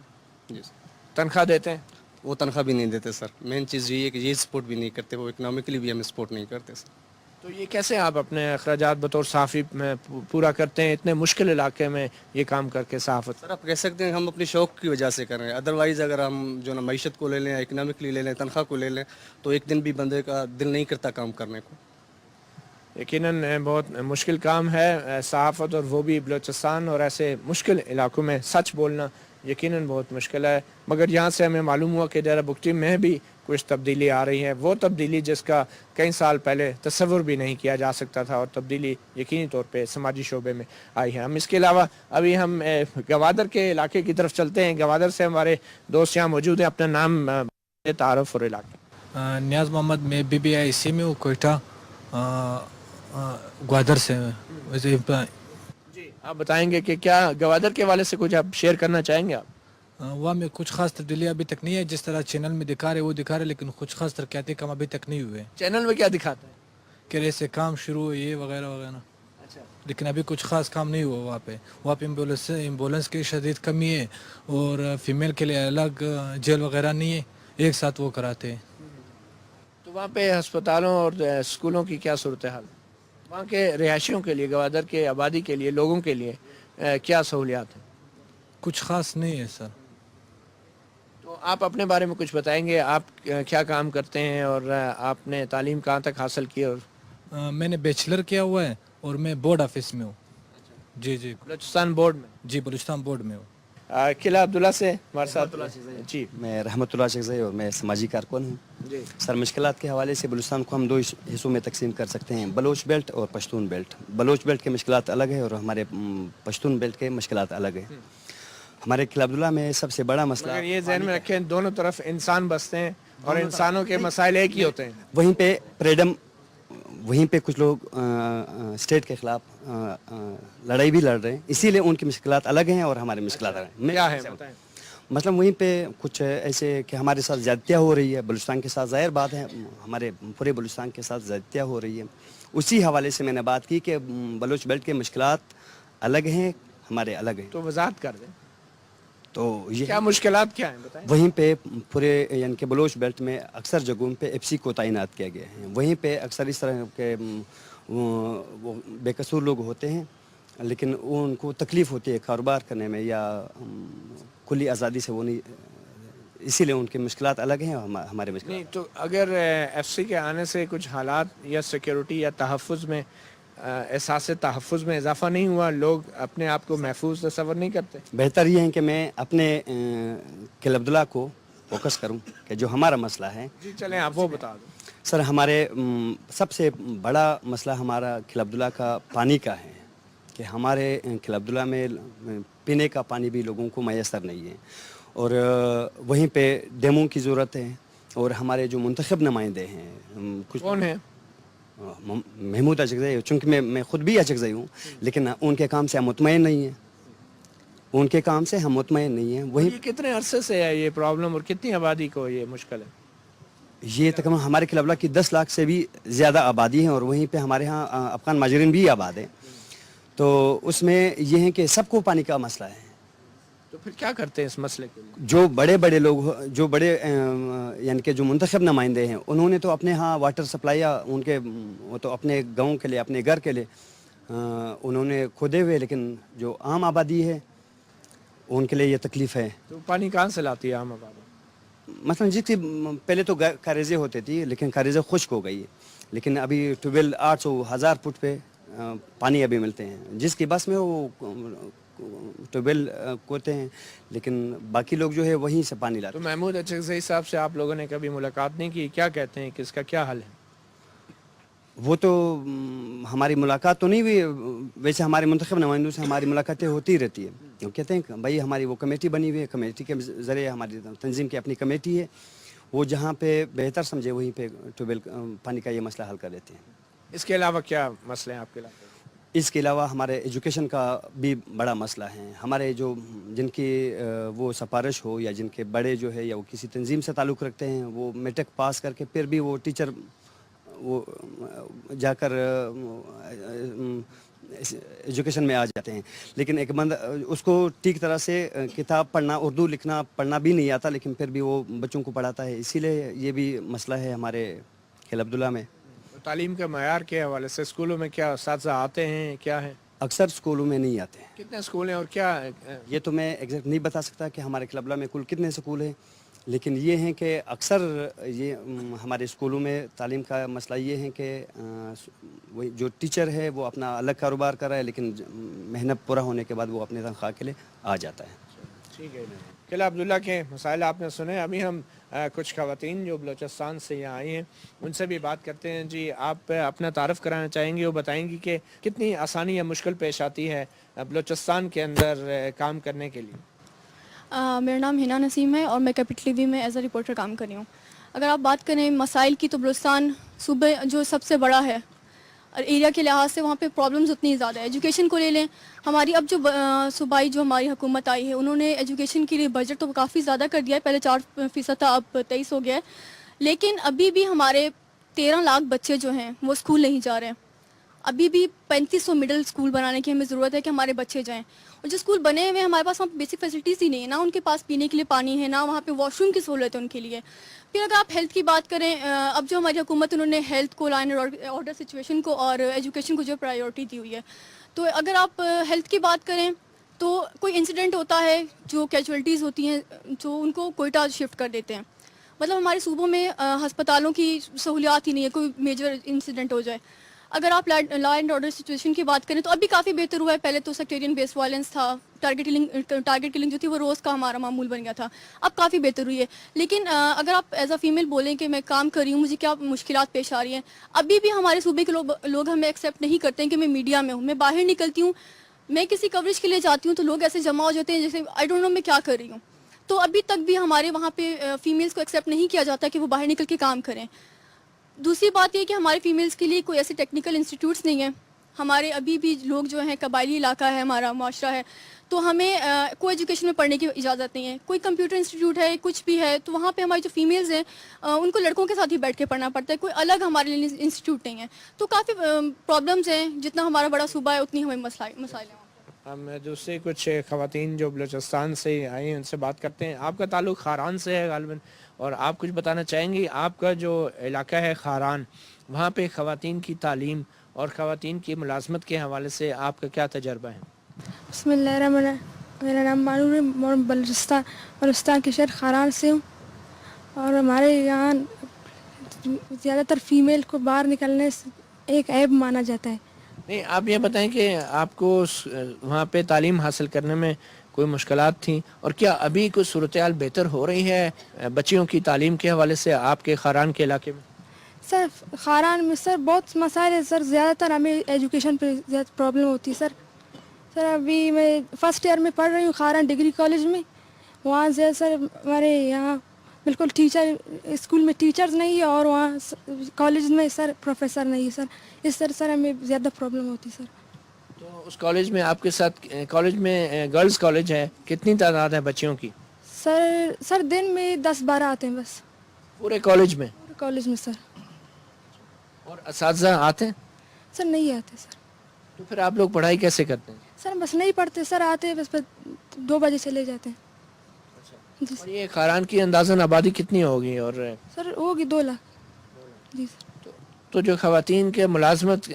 S6: जी सर।
S1: तनख्वाह देते हैं?
S6: वो तनख्वाह भी नहीं देते सर। मेन चीज़ ये है कि ये सपोर्ट भी नहीं करते, वो इकनॉमिकली भी हमें सपोर्ट नहीं करते सर।
S1: तो ये कैसे आप अपने अखराजात बतौर सहाफ़ी में पूरा करते हैं इतने मुश्किल इलाके में ये काम करके सहाफ़त?
S6: सर आप कह सकते हैं हम अपने शौक़ की वजह से कर रहे हैं। अदरवाइज़ अगर हम जो ना मईशत को ले लें, इकनॉमिकली ले लें, तनख्वाह को ले लें, तो एक दिन भी बंदे का दिल नहीं करता काम करने को।
S1: यकीनन बहुत मुश्किल काम है सहाफ़त, और वो भी बलूचिस्तान और ऐसे मुश्किल इलाकों में सच बोलना यकीनन बहुत मुश्किल है। मगर यहाँ से हमें मालूम हुआ कि डेरा बुगटी में भी कुछ तब्दीली आ रही है, वो तब्दीली जिसका कई साल पहले तसव्वुर भी नहीं किया जा सकता था, और तब्दीली यकीनी तौर पे समाजी शोबे में आई है। हम इसके अलावा अभी हम गवादर के इलाके की तरफ चलते हैं। गवादर से हमारे दोस्त यहाँ मौजूद हैं। अपना नाम, तारुफ और इलाका।
S7: नियाज़ मोहम्मद, मैं BBIC में हूँ, कोयटा ग्वादर से। वैसे
S1: जी, आप बताएंगे कि क्या गवादर के हवाले से कुछ आप शेयर करना चाहेंगे? आप
S7: वहाँ में कुछ खास तब्दीली अभी तक नहीं है, जिस तरह चैनल में दिखा रहे वो दिखा रहे, लेकिन कुछ खास तरक्याती काम अभी तक नहीं हुए।
S1: चैनल में क्या दिखाता है?
S7: कि ऐसे काम शुरू हुए ये वगैरह वगैरह,
S1: अच्छा,
S7: लेकिन अभी कुछ खास काम नहीं हुआ वहाँ पे। वहाँ पे एम्बुलेंस की शदीद कमी है और फीमेल के लिए अलग जेल वगैरह नहीं है, एक साथ वो कराते हैं।
S1: तो वहाँ पे अस्पतालों और स्कूलों की क्या सूरत हाल? वहाँ के रिहायशियों के लिए, गवादर के आबादी के लिए, लोगों के लिए क्या सहूलियात हैं?
S7: कुछ खास नहीं है सर।
S1: तो आप अपने बारे में कुछ बताएंगे, आप क्या काम करते हैं और आपने तालीम कहाँ तक हासिल की? और
S7: मैंने बैचलर किया हुआ है और मैं बोर्ड ऑफिस में हूँ। जी जी
S1: बलूचिस्तान बोर्ड में?
S7: जी, बलूचिस्तान बोर्ड में हूँ।
S1: किला अब्दुल्ला से हमारे साथ जी
S8: मैं रहमतुल्लाह शेखज़ई और मैं समाजी कारकुन हूँ।
S1: जी
S8: सर मुश्किलात के हवाले से बलूचिस्तान को हम दो हिस्सों में तकसीम कर सकते हैं, बलोच बेल्ट और पश्तून बेल्ट। बलोच बेल्ट के मुश्किलात अलग है और हमारे पश्तून बेल्ट के मुश्किलात अलग है। हमारे किला अब्दुल्ला में सबसे बड़ा मसला,
S1: मगर ये जहन में रखें दोनों तरफ इंसान बसते हैं और इंसानों के मसाइल एक ही होते हैं।
S8: वहीं पे फ्रीडम, वहीं पे कुछ लोग स्टेट के खिलाफ लड़ाई भी लड़ रहे हैं, इसीलिए उनकी मुश्किलात अलग हैं और हमारी मुश्किलात अलग हैं।
S1: क्या है बताएं।
S8: मतलब वहीं पे कुछ ऐसे कि हमारे साथ ज़्यादतियाँ हो रही है, बलूचिस्तान के साथ ज़ाहिर बात है हमारे पूरे बलूचिस्तान के साथ ज़्यादतियाँ हो रही है। उसी हवाले से मैंने बात की कि बलोच बेल्ट के मुश्किलात अलग हैं, हमारे अलग हैं।
S1: तो वजाहत कर दें,
S8: तो ये
S1: क्या मुश्किलात क्या हैं बताएं।
S8: वहीं पे पूरे यानी कि बलोच बेल्ट में अक्सर जगहों पे एफसी को तैनात किया गया है। वहीं पे अक्सर इस तरह के वो बेकसूर लोग होते हैं, लेकिन उनको तकलीफ़ होती है कारोबार करने में या खुली आज़ादी से वो नहीं, इसीलिए उनकी मुश्किलात अलग हैं और हमारे मुश्किल।
S1: नहीं तो अगर एफसी के आने से कुछ हालात या सिक्योरिटी या तहफ़्फ़ुज़ में एहसास तहफ़्फ़ुज़ में इजाफा नहीं हुआ, लोग अपने आप को महफूज तसव्वुर नहीं करते।
S8: बेहतर ये है कि मैं अपने किला अब्दुल्ला को फोकस करूं कि जो हमारा मसला है।
S1: जी चलें आप वो बता दो।
S8: सर हमारे सबसे बड़ा मसला हमारा किला अब्दुल्ला का पानी का है कि हमारे किला अब्दुल्ला में पीने का पानी भी लोगों को मैसर नहीं है और वहीं पे डेमों की ज़रूरत है। और हमारे जो मुंतखब नुमाइंदे हैं कुछ
S1: कौन है?
S8: महमूद अचकज़ई, चूँकि मैं ख़ुद भी अचकज़ई हूँ, लेकिन उनके काम से हम मुतमईन नहीं हैं, उनके काम से हम मुतमईन नहीं हैं। वही
S1: ये कितने अरसे से है ये प्रॉब्लम और कितनी आबादी को ये मुश्किल है?
S8: ये तकरीबन हमारे किला अब्दुल्ला की 10 लाख से भी ज़्यादा आबादी है और वहीं पे हमारे यहाँ अफ़गान माजरीन भी आबाद है। तो उसमें ये है कि सबको पानी का मसला है।
S1: तो फिर क्या करते हैं इस मसले के लिए?
S8: जो बड़े बड़े लोग, जो बड़े यानी कि जो मुंतखब नुमाइंदे हैं, उन्होंने तो अपने यहाँ वाटर सप्लाई या उनके वो तो अपने गाँव के लिए, अपने घर के लिए उन्होंने खोदे हुए, लेकिन जो आम आबादी है उनके लिए ये तकलीफ़ है।
S1: तो पानी कहाँ से लाती है आम आबादी?
S8: मतलब जिसकी पहले तो कारेज़ें होती थी, लेकिन कारेज़ें खुश्क हो गई है, लेकिन अभी ट्यूबवेल 800-1000 फुट पे पानी अभी मिलते हैं। जिसकी बस में वो ट्यूबवेल कोते हैं, लेकिन बाकी लोग जो है वहीं से पानी लाते
S1: तो महमूद अचकज़ई साहब से आप लोगों ने कभी मुलाकात नहीं की? क्या कहते हैं कि इसका क्या हल है?
S8: वो तो हमारी मुलाकात तो नहीं हुई, वैसे हमारे मुंतखब नुमाइंदों से हमारी मुलाकातें होती रहती है। वो कहते हैं भाई हमारी वो कमेटी बनी हुई है, कमेटी के ज़रिए हमारी तंजीम की अपनी कमेटी है, वो जहाँ पे बेहतर समझे वहीं पे ट्यूबवेल पानी का ये मसला हल कर देते हैं।
S1: इसके अलावा क्या मसले हैं आपके इलाके में?
S8: इसके अलावा हमारे एजुकेशन का भी बड़ा मसला है। हमारे जो जिनकी वो सिफारिश हो या जिनके बड़े जो है या वो किसी तंजीम से ताल्लुक़ रखते हैं, वो मेट्रिक पास करके फिर भी वो टीचर वो जाकर एजुकेशन में आ जाते हैं, लेकिन एक बंद उसको ठीक तरह से किताब पढ़ना, उर्दू लिखना पढ़ना भी नहीं आता, लेकिन फिर भी वो बच्चों को पढ़ाता है। इसीलिए ये भी मसला है हमारे किला अब्दुल्ला में।
S1: तालीम के मयार के हवाले से स्कूलों में क्या असातिज़ा आते हैं, क्या है?
S8: अक्सर स्कूलों में नहीं आते हैं।
S1: कितने स्कूल हैं और क्या
S8: ये तो मैं एग्जैक्ट नहीं बता सकता कि हमारे किला अब्दुल्ला में कुल कितने स्कूल हैं, लेकिन ये हैं कि अक्सर ये हमारे स्कूलों में तालीम का मसला ये है कि वही जो टीचर है वो अपना अलग कारोबार कर रहा है, लेकिन मेहनत पूरा होने के बाद वो अपने तनख्वाह के लिए आ जाता है।
S1: ठीक है। किला अब्दुल्ला के मसाइल आपने सुने। अभी हम कुछ ख़वातीन जो बलूचिस्तान से यहाँ आई हैं उनसे भी बात करते हैं। जी आप अपना तारफ़ कराना चाहेंगी, वो बताएंगी कि कितनी आसानी या मुश्किल पेश आती है बलूचिस्तान के अंदर काम करने के लिए?
S9: मेरा नाम हिना नसीम है और मैं कैपिटल टीवी में एज अ रिपोर्टर काम कर रही हूँ। अगर आप बात करें मसाइल की तो बलूचिस्तान सूबे जो सबसे बड़ा है और एरिया के लिहाज से वहाँ पे प्रॉब्लम्स उतनी ज़्यादा है। एजुकेशन को ले लें, हमारी अब जो सूबाई जो हमारी हुकूमत आई है उन्होंने एजुकेशन के लिए बजट तो काफ़ी ज़्यादा कर दिया है। पहले 4% था, अब 23 हो गया है, लेकिन अभी भी हमारे 13 लाख बच्चे जो हैं वो स्कूल नहीं जा रहे हैं। अभी भी 3500 मिडिल स्कूल बनाने की हमें ज़रूरत है कि हमारे बच्चे जाएं। और जो स्कूल बने हुए हमारे पास वहाँ बेसिक फैसिलिटीज़ ही नहीं है, ना उनके पास पीने के लिए पानी है, ना वहाँ पे वॉशरूम की सहूलत है उनके लिए। फिर अगर आप हेल्थ की बात करें, अब जो हमारी हुकूमत उन्होंने हेल्थ को, लाइन ऑर्डर सिचुएशन को और एजुकेशन को जो प्रायोरिटी दी हुई है, तो अगर आप हेल्थ की बात करें तो कोई इंसिडेंट होता है, जो कैजुअलिटीज़ होती हैं जो उनको कोयटा शिफ्ट कर देते हैं। मतलब हमारे सूबों में हस्पतालों की सहूलियात ही नहीं है, कोई मेजर इंसिडेंट हो जाए। اگر آپ لا اینڈ آرڈر سچویشن کی بات کریں تو ابھی کافی بہتر ہوا ہے. پہلے تو سیکٹیرین بیس وائلنس تھا, ٹارگیٹ کلنگ جو تھی وہ روز کا ہمارا معمول بن گیا تھا. اب کافی بہتر ہوئی ہے. لیکن اگر آپ ایز اے فیمیل بولیں کہ میں کام کر رہی ہوں, مجھے کیا مشکلات پیش آ رہی ہیں, ابھی بھی ہمارے صوبے کے لوگ ہمیں ایکسیپٹ نہیں کرتے ہیں کہ میں میڈیا میں ہوں. میں باہر نکلتی ہوں, میں کسی کوریج کے لیے جاتی ہوں تو لوگ ایسے جمع ہو جاتے ہیں جیسے آئی ڈونٹ نو میں کیا کر رہی ہوں. تو ابھی تک بھی ہمارے وہاں پہ فیمیلز کو ایکسیپٹ نہیں کیا جاتا کہ وہ باہر نکل کے کام کریں. دوسری بات یہ کہ ہمارے فیمیلز کے لیے کوئی ایسے ٹیکنیکل انسٹیٹیوٹس نہیں ہیں. ہمارے ابھی بھی لوگ جو ہیں, قبائلی علاقہ ہے ہمارا, معاشرہ ہے, تو ہمیں کوئی ایجوکیشن میں پڑھنے کی اجازت نہیں ہے. کوئی کمپیوٹر انسٹیٹیوٹ ہے, کچھ بھی ہے, تو وہاں پہ ہماری جو فیمیلز ہیں ان کو لڑکوں کے ساتھ ہی بیٹھ کے پڑھنا پڑتا ہے. کوئی الگ ہمارے لیے انسٹیٹیوٹ نہیں ہے. تو کافی پرابلمز ہیں. جتنا ہمارا بڑا صوبہ ہے اتنی ہمیں مسائل ہیں.
S1: ہم دوسرے کچھ خواتین جو بلوچستان سے آئی ہیں ان سے بات کرتے ہیں. آپ کا تعلق خاران سے ہے غالباً, اور آپ کچھ بتانا چاہیں گی آپ کا جو علاقہ ہے خاران, وہاں پہ خواتین کی تعلیم اور خواتین کی ملازمت کے حوالے سے آپ کا کیا تجربہ ہے؟
S10: بسم اللہ الرحمن الرحیم. میرا نام مانور ہے, میں بلوچستان کے شہر خاران سے ہوں. اور ہمارے یہاں زیادہ تر فیمیل کو باہر نکلنے سے ایک عیب مانا جاتا ہے.
S1: نہیں, آپ یہ بتائیں کہ آپ کو وہاں پہ تعلیم حاصل کرنے میں کوئی مشکلات تھیں, اور کیا ابھی کوئی صورتحال بہتر ہو رہی ہے بچیوں کی تعلیم کے حوالے سے آپ کے خاران کے علاقے میں؟
S10: سر خاران میں سر بہت مسائل ہیں سر. زیادہ تر ہمیں ایجوکیشن پہ زیادہ پرابلم ہوتی ہے سر. سر ابھی میں فرسٹ ایئر میں پڑھ رہی ہوں خاران ڈگری کالج میں. وہاں سے سر ہمارے یہاں بالکل اسکول میں ٹیچرز نہیں ہے, اور وہاں کالج میں سر پروفیسر نہیں ہے سر. اس طرح سر ہمیں زیادہ پرابلم ہوتی ہے سر.
S1: تو اس کالج میں آپ کے ساتھ, کالج میں گرلز کالج ہے, کتنی تعداد ہے بچیوں کی؟
S10: سر دن میں 10-12 آتے ہیں بس
S1: پورے کالج میں؟
S10: پورے کالج میں سر.
S1: اور اساتذہ آتے ہیں؟
S10: سر نہیں آتے سر.
S1: تو پھر آپ لوگ پڑھائی کیسے کرتے ہیں؟
S10: سر بس نہیں پڑھتے سر, آتے ہیں بس 2 بجے چلے جاتے ہیں. جی
S1: اور یہ خاران کی اندازاً آبادی کتنی ہوگی؟ اور
S10: سر ہوگی 2 لاکھ. جی سر.
S1: تو جو خواتین کے ملازمت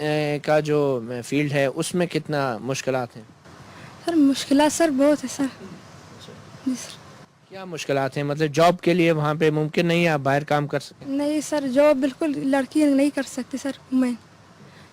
S1: کا جو فیلڈ ہے اس میں کتنا مشکلات ہیں؟
S10: سر مشکلات سر بہت ہے سر. جی سر.
S1: کیا مشکلات ہیں؟ مطلب جاب کے لیے وہاں پہ ممکن نہیں ہے آپ باہر کام کر سکیں؟
S10: نہیں سر, جاب بالکل لڑکی نہیں کر سکتی سر. میں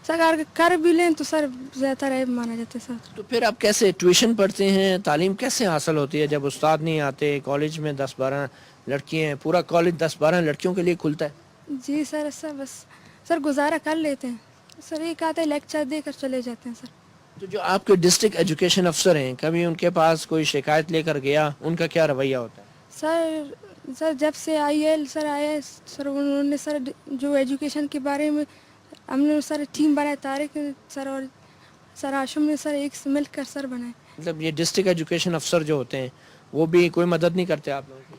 S10: سر اگر کر بھی لیں تو سر زیادہ عیب مانا جاتا ہے سر.
S1: تو پھر آپ کیسے ٹیوشن پڑھتے ہیں, تعلیم کیسے حاصل ہوتی ہے جب استاد نہیں آتے؟ کالج میں 10-12 لڑکیاں ہیں, پورا کالج 10-12 لڑکیوں کے لیے کھلتا ہے.
S10: جی سر. سر بس سر گزارا کر لیتے ہیں سر. ایک آتے ہیں لیکچر دے کر چلے جاتے ہیں سر.
S1: تو جو آپ کے ڈسٹرکٹ ایجوکیشن افسر ہیں, کبھی ان کے پاس کوئی شکایت لے کر گیا, ان کا کیا رویہ ہوتا ہے؟
S10: سر جب سے IL سر آیا سر, انہوں نے سر جو ایجوکیشن کے بارے میں ہم نے سر ٹیم بنایا, طارق سر اور سر ہاشم نے سر ایک سے مل کر سر بنائے.
S1: مطلب یہ ڈسٹرکٹ ایجوکیشن افسر جو ہوتے ہیں وہ بھی کوئی مدد نہیں کرتے آپ لوگوں کی؟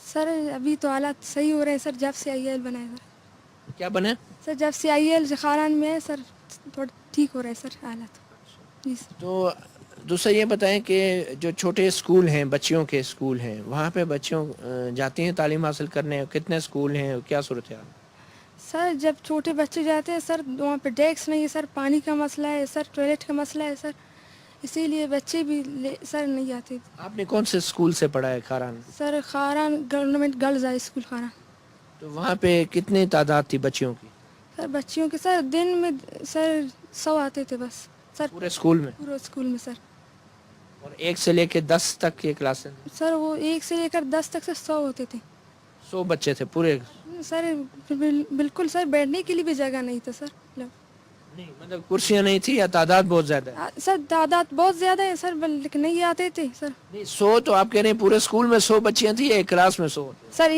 S10: سر ابھی تو حالات صحیح ہو رہے ہیں سر, جب سے IL بنائے سر.
S1: کیا بنے
S10: سر جب سے IL خاران میں ہے سر تھوڑا ٹھیک ہو رہا ہے سر حالات. جی سر.
S1: تو دوسرا یہ بتائیں کہ جو چھوٹے اسکول ہیں, بچیوں کے اسکول ہیں, وہاں پہ بچیوں جاتی ہیں تعلیم حاصل کرنے؟ کتنے اسکول ہیں, کیا صورتحال؟
S10: سر جب چھوٹے بچے جاتے ہیں سر وہاں پہ ڈیسک نہیں ہے سر, پانی کا مسئلہ ہے سر, ٹوائلٹ کا مسئلہ ہے سر, اسی لیے بچے بھی سر نہیں آتے.
S1: آپ نے کون سے اسکول سے پڑھا ہے Kharan?
S10: Sir Kharan government girls high school Kharan.
S1: تو وہاں پہ کتنی تعداد تھی بچیوں کی؟
S10: سر بچیوں کے سر دن میں سر 100 آتے تھے بس سر,
S1: پورے اسکول میں؟
S10: پورے اسکول میں سر.
S1: اور 1 سے لے کے 10 تک کی کلاسیں؟
S10: سر وہ 1 سے لے کر 10 تک سے 100 ہوتے تھے.
S1: 100 بچے تھے پورے؟
S10: سر بالکل سر بیٹھنے کے لیے بھی جگہ نہیں تھا سر.
S1: نہیں مطلب کرسیاں نہیں تھی یا تعداد بہت زیادہ ہے؟
S10: سر تعداد بہت زیادہ ہے سر, لیکن نہیں آتے تھے سر.
S1: نہیں 100 تو آپ کہہ رہے ہیں پورے اسکول میں 100 بچیاں تھیں, ایک کلاس میں 100؟
S10: سر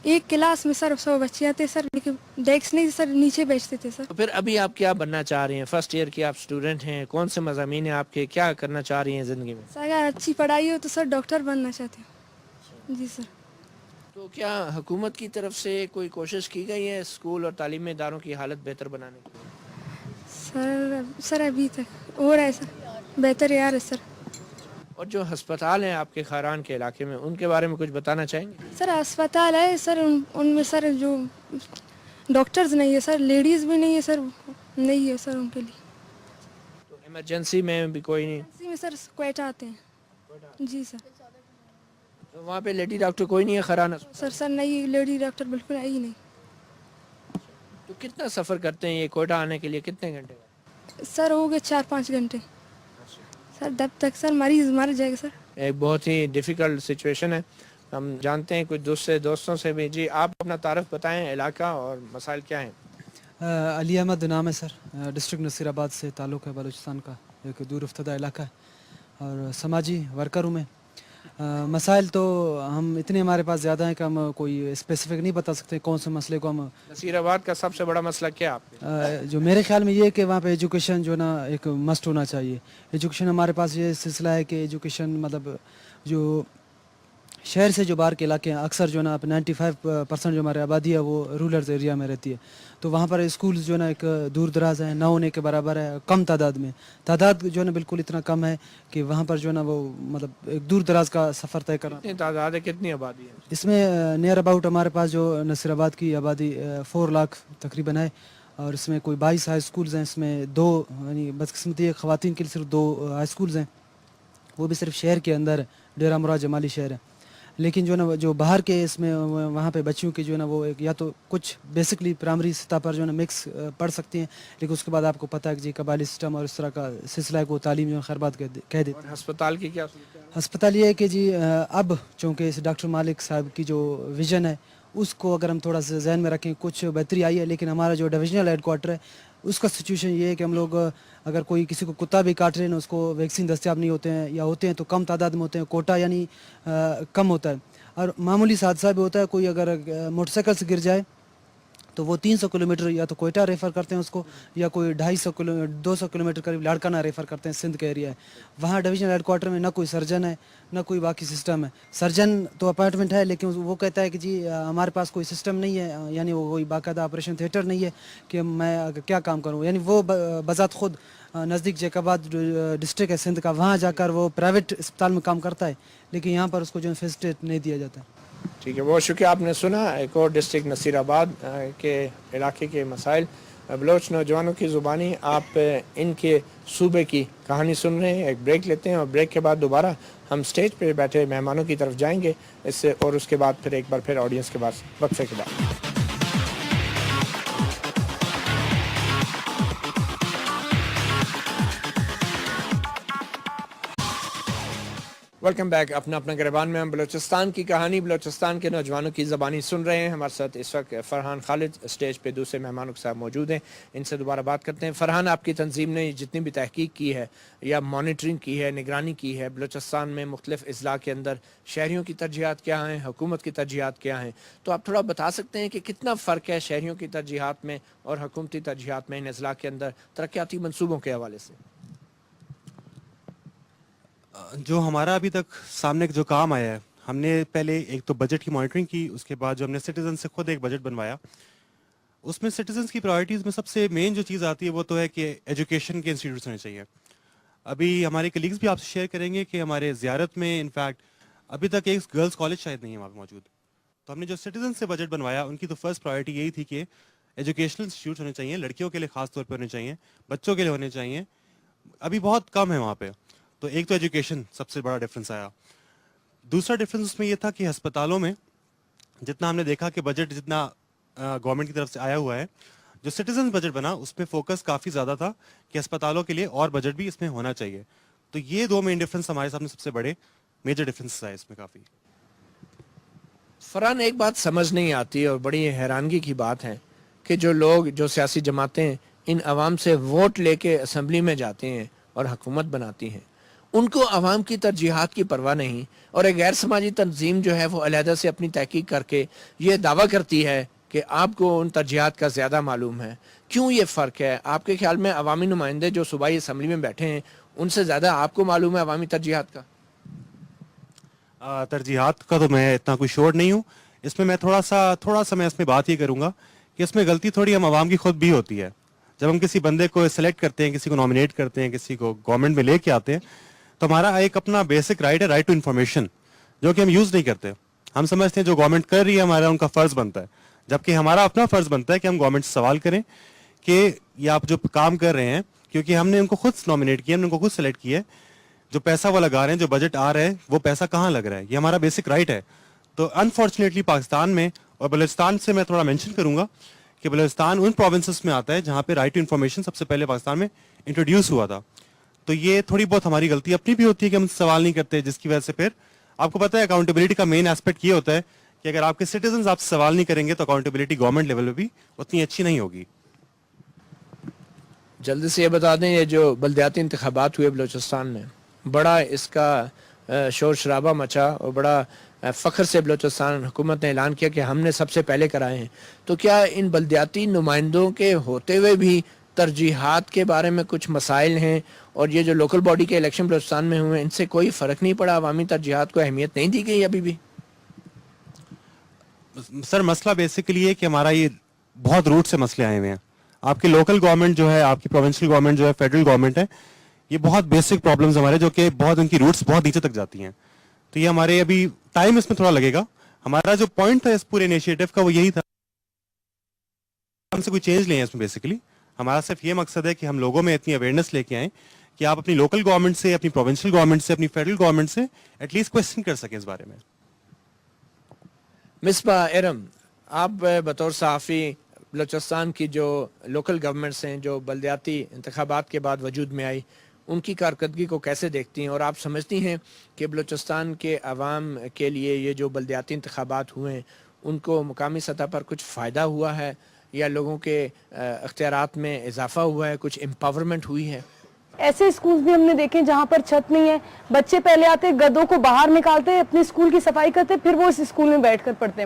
S10: ایک کلاس میں سر 100 بچے آتے سر, لیکن ڈیسک نہیں سر, نیچے بیچتے تھے سر.
S1: تو پھر ابھی آپ کیا بننا چاہ رہی ہیں؟ فرسٹ ایئر کی آپ اسٹوڈنٹ ہیں, کون سے مضامین ہیں آپ کے, کیا کرنا چاہ رہی ہیں زندگی میں؟
S10: سر اگر اچھی پڑھائی ہو تو سر ڈاکٹر بننا چاہتے ہیں. جی سر.
S1: تو کیا حکومت کی طرف سے کوئی کوشش کی گئی ہے اسکول اور تعلیمی اداروں کی حالت بہتر بنانے کی؟
S10: سر ابھی تک ہو رہا ہے سر, بہتر یار ہے سر.
S1: اور جو ہسپتال ہیں آپ کے خاران کے علاقے میں, ان کے بارے میں کچھ بتانا چاہیں گے؟
S10: سر اسپتال ہے سر, ان میں سر جو ڈاکٹرز نہیں ہے سر, لیڈیز بھی نہیں ہے سر, نہیں ہے سر ان کے لیے.
S1: تو ایمرجنسی میں بھی کوئی نہیں؟
S10: ایمرجنسی میں سر کوئٹہ آتے ہیں. جی سر.
S1: تو وہاں پہ لیڈی ڈاکٹر کوئی نہیں ہے خاران؟
S10: سر نہیں, لیڈی ڈاکٹر بالکل ہے ہی نہیں.
S1: तो कितना सफ़र करते हैं ये कोयटा आने के लिए, कितने घंटे का?
S10: सर हो गए 4-5 घंटे सर, तब तक सर मरीज मर जाएगा सर।
S1: एक बहुत ही डिफ़िकल्ट सिचुएशन है। हम जानते हैं कुछ दूसरे दोस्तों से भी। जी, आप अपना तारफ़ बताएं, इलाका और मसाइल क्या हैं?
S11: अली अहमद नाम है सर, डिस्ट्रिक्ट नसीराबाद से ताल्लुक़ है, बलूचिस्तान का एक दूर अफ्तदा इलाका है और समाजी वर्कर हूँ मैं। मसाइल तो हम इतने हमारे पास ज़्यादा हैं कि हम कोई स्पेसिफिक नहीं बता सकते कौन से मसले को हम।
S1: नसीराबाद का सबसे बड़ा मसला क्या है आपके?
S11: जो मेरे ख्याल में ये है कि वहाँ पे एजुकेशन जो ना एक मस्ट होना चाहिए। एजुकेशन हमारे पास ये सिलसिला है कि एजुकेशन मतलब जो शहर से जो बाहर के इलाके हैं अक्सर जो ना 95% जो हमारी आबादी है वो रूरल एरिया में रहती है, तो वहाँ पर स्कूल जो ना एक दूर दराज है, ना होने के बराबर है, कम तादाद में। तादाद जो है ना बिल्कुल इतना कम है कि वहाँ पर जो है ना वो मतलब एक दूर दराज का सफ़र तय करना।
S1: कितनी तादाद है, कितनी आबादी है?
S11: इसमें नियर अबाउट हमारे पास जो नसीराबाद की आबादी 4 लाख तकरीबन है और इसमें कोई 22 हाई स्कूल्स हैं। इसमें 2 यानी बदकिस्मती है ख़वातीन के लिए सिर्फ 2 हाई स्कूल्स हैं, वो भी सिर्फ शहर के अंदर डेरा मुराद जमाली शहर है। लेकिन जो ना जो बाहर के इसमें वहाँ पे बच्चियों की जो है ना वो एक या तो कुछ बेसिकली प्राइमरी सतह पर जो है ना मिक्स पढ़ सकती हैं, लेकिन उसके बाद आपको पता है कि जी कबायली सिस्टम और इस तरह का सिलसिला है को तालीम जो है खैरबाद कह देते।
S1: और अस्पताल की क्या सूरत है?
S11: अस्पताल ये है कि जी अब चूँकि इस डॉक्टर मालिक साहब की जो विज़न है उसको अगर हम थोड़ा सा जहन में रखें, कुछ बेहतरी आई है, लेकिन हमारा जो डिविजनल हेड क्वार्टर है उसका सिचुएशन ये है कि हम लोग अगर कोई किसी को कुत्ता भी काट रहे हैं उसको वैक्सीन दस्तियाब नहीं होते हैं, या होते हैं तो कम तादाद में होते हैं, कोटा यानी कम होता है। और मामूली हादसा भी होता है, कोई अगर मोटरसाइकिल से गिर जाए तो वो 300 किलोमीटर या तो कोयटा रेफ़र करते हैं उसको, या कोई 200 किलोमीटर करीब लाड़काना रेफ़र करते हैं, सिंध का एरिया है। वहाँ डिवीजनल हेड क्वार्टर में ना कोई सर्जन है ना कोई बाकी सिस्टम है। सर्जन तो अपॉइंटमेंट है, लेकिन वो कहता है कि जी हमारे पास कोई सिस्टम नहीं है, यानी वो कोई बाकायदा ऑपरेशन थिएटर नहीं है कि मैं क्या काम करूँ। यानी वो बज़ात खुद नज़दीक जैकाबाद डिस्ट्रिक्ट है सिंध का, वहाँ जाकर वो प्राइवेट अस्पताल में काम करता है, लेकिन यहाँ पर उसको जो फैसिलिटी नहीं दिया जाता।
S1: ठीक है, बहुत शुक्रिया। आपने सुना एक और डिस्ट्रिक्ट नसीराबाद के इलाके के मसाइल बलोच नौजवानों की ज़ुबानी। आप इनके सूबे की कहानी सुन रहे हैं। एक ब्रेक लेते हैं और ब्रेक के बाद दोबारा हम स्टेज पे बैठे मेहमानों की तरफ जाएंगे इससे, और उसके बाद फिर एक बार फिर ऑडियंस के पास वक्फे के बाद। Welcome back. अपना अपना गिरबान में हम बलूचिस्तान की कहानी, बलूचिस्तान के नौजवानों की ज़बानी सुन रहे हैं। हमारे साथ इस वक्त फ़रहान खालिद स्टेज पे दूसरे मेहमानों के साथ मौजूद हैं, इनसे दोबारा बात करते हैं। फ़रहान, आपकी तंजीम ने जितनी भी तहकीक की है या मॉनिटरिंग की है, निगरानी की है बलूचिस्तान में मुख्तलिफ़ अज़ला के अंदर, शहरियों की तरजीहात क्या हैं, हुकूमत की तरजीहात क्या हैं, तो आप थोड़ा बता सकते हैं कि कितना फ़र्क है शहरियों की तरजीहात में और हुकूमती तरजीहात में इन अज़ला के अंदर तरक्याती मनसूबों के हवाले से?
S2: जो हमारा अभी तक सामने जो काम आया है, हमने पहले एक तो बजट की मॉनिटरिंग की, उसके बाद जो हमने सिटीजन से खुद एक बजट बनवाया, उसमें सिटीजन्स की प्रायोरिटीज़ में सबसे मेन जो चीज़ आती है वो तो है कि एजुकेशन के इंस्टीट्यूट्स होने चाहिए। अभी हमारे कलीग्स भी आपसे शेयर करेंगे कि हमारे ज़ियारत में इनफैक्ट अभी तक एक गर्ल्स कॉलेज शायद नहीं है वहाँ पर मौजूद। तो हमने जो सिटीजन से बजट बनवाया उनकी तो फर्स्ट प्रायोरिटी यही थी कि एजुकेशनल इंस्टीट्यूट होने चाहिए, लड़कियों के लिए ख़ास तौर पर होने चाहिए, बच्चों के लिए होने चाहिए, अभी बहुत कम है वहाँ पर। तो एक तो एजुकेशन सबसे बड़ा डिफरेंस आया। दूसरा डिफरेंस उसमें ये था कि अस्पतालों में जितना हमने देखा कि बजट जितना गवर्नमेंट की तरफ से आया हुआ है, जो सिटीजन बजट बना उसमें फोकस काफ़ी ज़्यादा था कि अस्पतालों के लिए और बजट भी इसमें होना चाहिए। तो ये 2 मेन डिफरेंस हमारे सामने सबसे बड़े मेजर डिफरेंस आए इसमें काफ़ी।
S1: फरहान, एक बात समझ नहीं आती और बड़ी हैरानगी की बात है कि जो लोग, जो सियासी जमातें इन अवाम से वोट लेके असम्बली में जाते हैं और हुकूमत बनाती हैं, उनको अवाम की तरजीहात की परवाह नहीं, और एक गैर समाजी तंजीम जो है वो अलहदा से अपनी तहकीक करके ये दावा करती है कि आपको उन तरजीहात का ज़्यादा मालूम है। क्यों ये फ़र्क है? आपके ख्याल में अवामी नुमाइंदे जो सूबाई असम्बली में बैठे हैं उनसे ज़्यादा आपको मालूम है अवामी तरजीहात का?
S2: तरजीहात का तो मैं इतना कोई श्योर नहीं हूँ। इसमें मैं थोड़ा सा मैं इसमें बात ये करूँगा कि इसमें गलती थोड़ी हम अवाम की खुद भी होती है। जब हम किसी बंदे को सेलेक्ट करते हैं, किसी को नॉमिनेट करते हैं, किसी को गवर्नमेंट में लेके आते हैं, तो हमारा एक अपना बेसिक राइट है, राइट टू इन्फॉर्मेशन, जो कि हम यूज़ नहीं करते। हम समझते हैं जो गवर्नमेंट कर रही है हमारा उनका फ़र्ज़ बनता है, जबकि हमारा अपना फ़र्ज़ बनता है कि हम गवर्नमेंट से सवाल करें कि ये आप जो काम कर रहे हैं, क्योंकि हमने उनको खुद नॉमिनेट किया, हमने उनको खुद सेलेक्ट किया है, जो पैसा वो लगा रहे हैं, जो बजट आ रहा है, वो पैसा कहाँ लग रहा है, ये हमारा बेसिक राइट है। तो अनफॉर्चुनेटली पाकिस्तान में और बलूचिस्तान से मैं थोड़ा मेंशन करूँगा کہ بلوچستان ان پروونسز میں آتا ہے جہاں پہ رائٹ ٹو انفارمیشن سب سے پہلے پاکستان میں انٹروڈیوس ہوا تھا. تو یہ تھوڑی بہت ہماری غلطی اپنی بھی ہوتی ہے کہ ہم سوال نہیں کرتے, جس کی وجہ سے پھر آپ کو پتہ ہے اکاؤنٹیبلٹی کا مین ایسپیکٹ یہ ہوتا ہے کہ اگر آپ کے سٹیزنز آپ سے سوال نہیں کریں گے تو اکاؤنٹیبلٹی گورنمنٹ لیول پہ بھی اتنی اچھی نہیں ہوگی.
S1: جلدی سے یہ بتا دیں, یہ جو بلدیاتی انتخابات ہوئے بلوچستان میں, بڑا اس کا شور شرابہ مچا اور بڑا فخر سے بلوچستان حکومت نے اعلان کیا کہ ہم نے سب سے پہلے کرائے ہیں. تو کیا ان بلدیاتی نمائندوں کے ہوتے ہوئے بھی ترجیحات کے بارے میں کچھ مسائل ہیں, اور یہ جو لوکل باڈی کے الیکشن بلوچستان میں ہوئے ان سے کوئی فرق نہیں پڑا, عوامی ترجیحات کو اہمیت نہیں دی گئی ابھی بھی؟
S2: سر مسئلہ بیسیکلی ہے کہ ہمارا یہ بہت روٹ سے مسئلے آئے ہوئے ہیں. آپ کی لوکل گورنمنٹ جو ہے, آپ کی پروونشل گورنمنٹ جو ہے, فیڈرل گورنمنٹ ہے, یہ بہت بیسک پرابلمز ہمارے جو کہ بہت ان کی روٹس بہت نیچے تک جاتی ہیں. تو یہ ہمارے ابھی ٹائم اس میں تھوڑا لگے گا. ہمارا جو پوائنٹ تھا اس پورے انیشیٹو کا وہ یہی تھا, ہم سے کوئی چینج نہیں ہے اس میں. بیسیکلی ہمارا صرف یہ مقصد ہے کہ ہم لوگوں میں اتنی اویئرنیس لے کے آئیں کہ آپ اپنی لوکل گورنمنٹ سے, اپنی پروونشل گورنمنٹ سے, اپنی فیڈرل گورنمنٹ سے ایٹ لیسٹ کوشچن کر سکیں اس بارے میں.
S1: مصباح ارم, آپ بطور صحافی بلوچستان کی جو لوکل گورنمنٹس ہیں جو بلدیاتی انتخابات کے بعد وجود میں آئی, ان کی کارکردگی کو کیسے دیکھتی ہیں, اور آپ سمجھتی ہیں کہ بلوچستان کے عوام کے لیے یہ جو بلدیاتی انتخابات ہوئے ہیں ان کو مقامی سطح پر کچھ فائدہ ہوا ہے, یا لوگوں کے اختیارات میں اضافہ ہوا ہے, کچھ امپاورمنٹ ہوئی ہے؟
S3: ایسے اسکولز بھی ہم نے دیکھے جہاں پر چھت نہیں ہے, بچے پہلے آتے گدوں کو باہر نکالتے, اپنے اسکول کی صفائی کرتے, پھر وہ اس اسکول میں بیٹھ کر پڑھتے.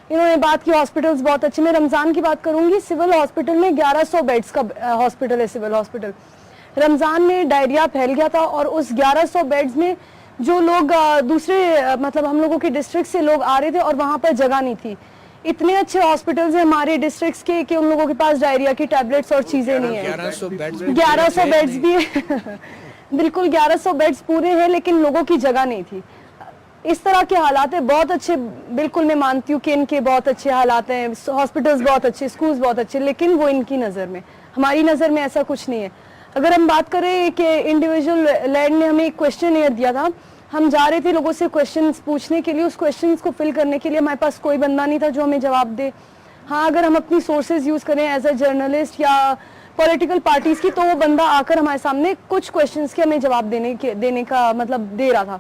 S3: انہوں نے بات کی ہاسپٹلز بہت اچھے. میں رمضان کی بات کروں گی, سول ہاسپٹل میں 1100 بیڈز کا ہاسپٹل ہے. سول ہاسپٹل رمضان میں ڈائریا پھیل گیا تھا, اور اس 1100 بیڈز میں جو لوگ دوسرے مطلب ہم لوگوں کے ڈسٹرکٹ سے لوگ آ رہے تھے اور وہاں پر جگہ نہیں تھی. اتنے اچھے ہاسپٹلز ہیں ہمارے ڈسٹرکٹس کے کہ ان لوگوں کے پاس ڈائریا کی ٹیبلٹس اور چیزیں نہیں ہیں. 1100 بیڈز بھی بالکل 1100 بیڈز پورے ہیں, لیکن لوگوں کی جگہ نہیں تھی. اس طرح کے حالات ہیں. بہت اچھے, بالکل میں مانتی ہوں کہ ان کے بہت اچھے حالات ہیں, ہاسپٹلز بہت اچھے, اسکولز بہت اچھے, لیکن وہ ان کی نظر میں, ہماری نظر میں ایسا کچھ نہیں ہے. اگر ہم بات کریں کہ انڈیویجول لینڈ نے ہمیں ایک کویشچن دیا تھا, ہم جا رہے تھے لوگوں سے کویشچنز پوچھنے کے لیے, اس کویشچنز کو فل کرنے کے لیے ہمارے پاس کوئی بندہ نہیں تھا جو ہمیں جواب دے. ہاں اگر ہم اپنی سورسز یوز کریں ایز اے جرنلسٹ یا پولیٹیکل پارٹیز کی, تو وہ بندہ آ کر ہمارے سامنے کچھ کویشچنز کے ہمیں جواب دینے کا مطلب دے رہا تھا.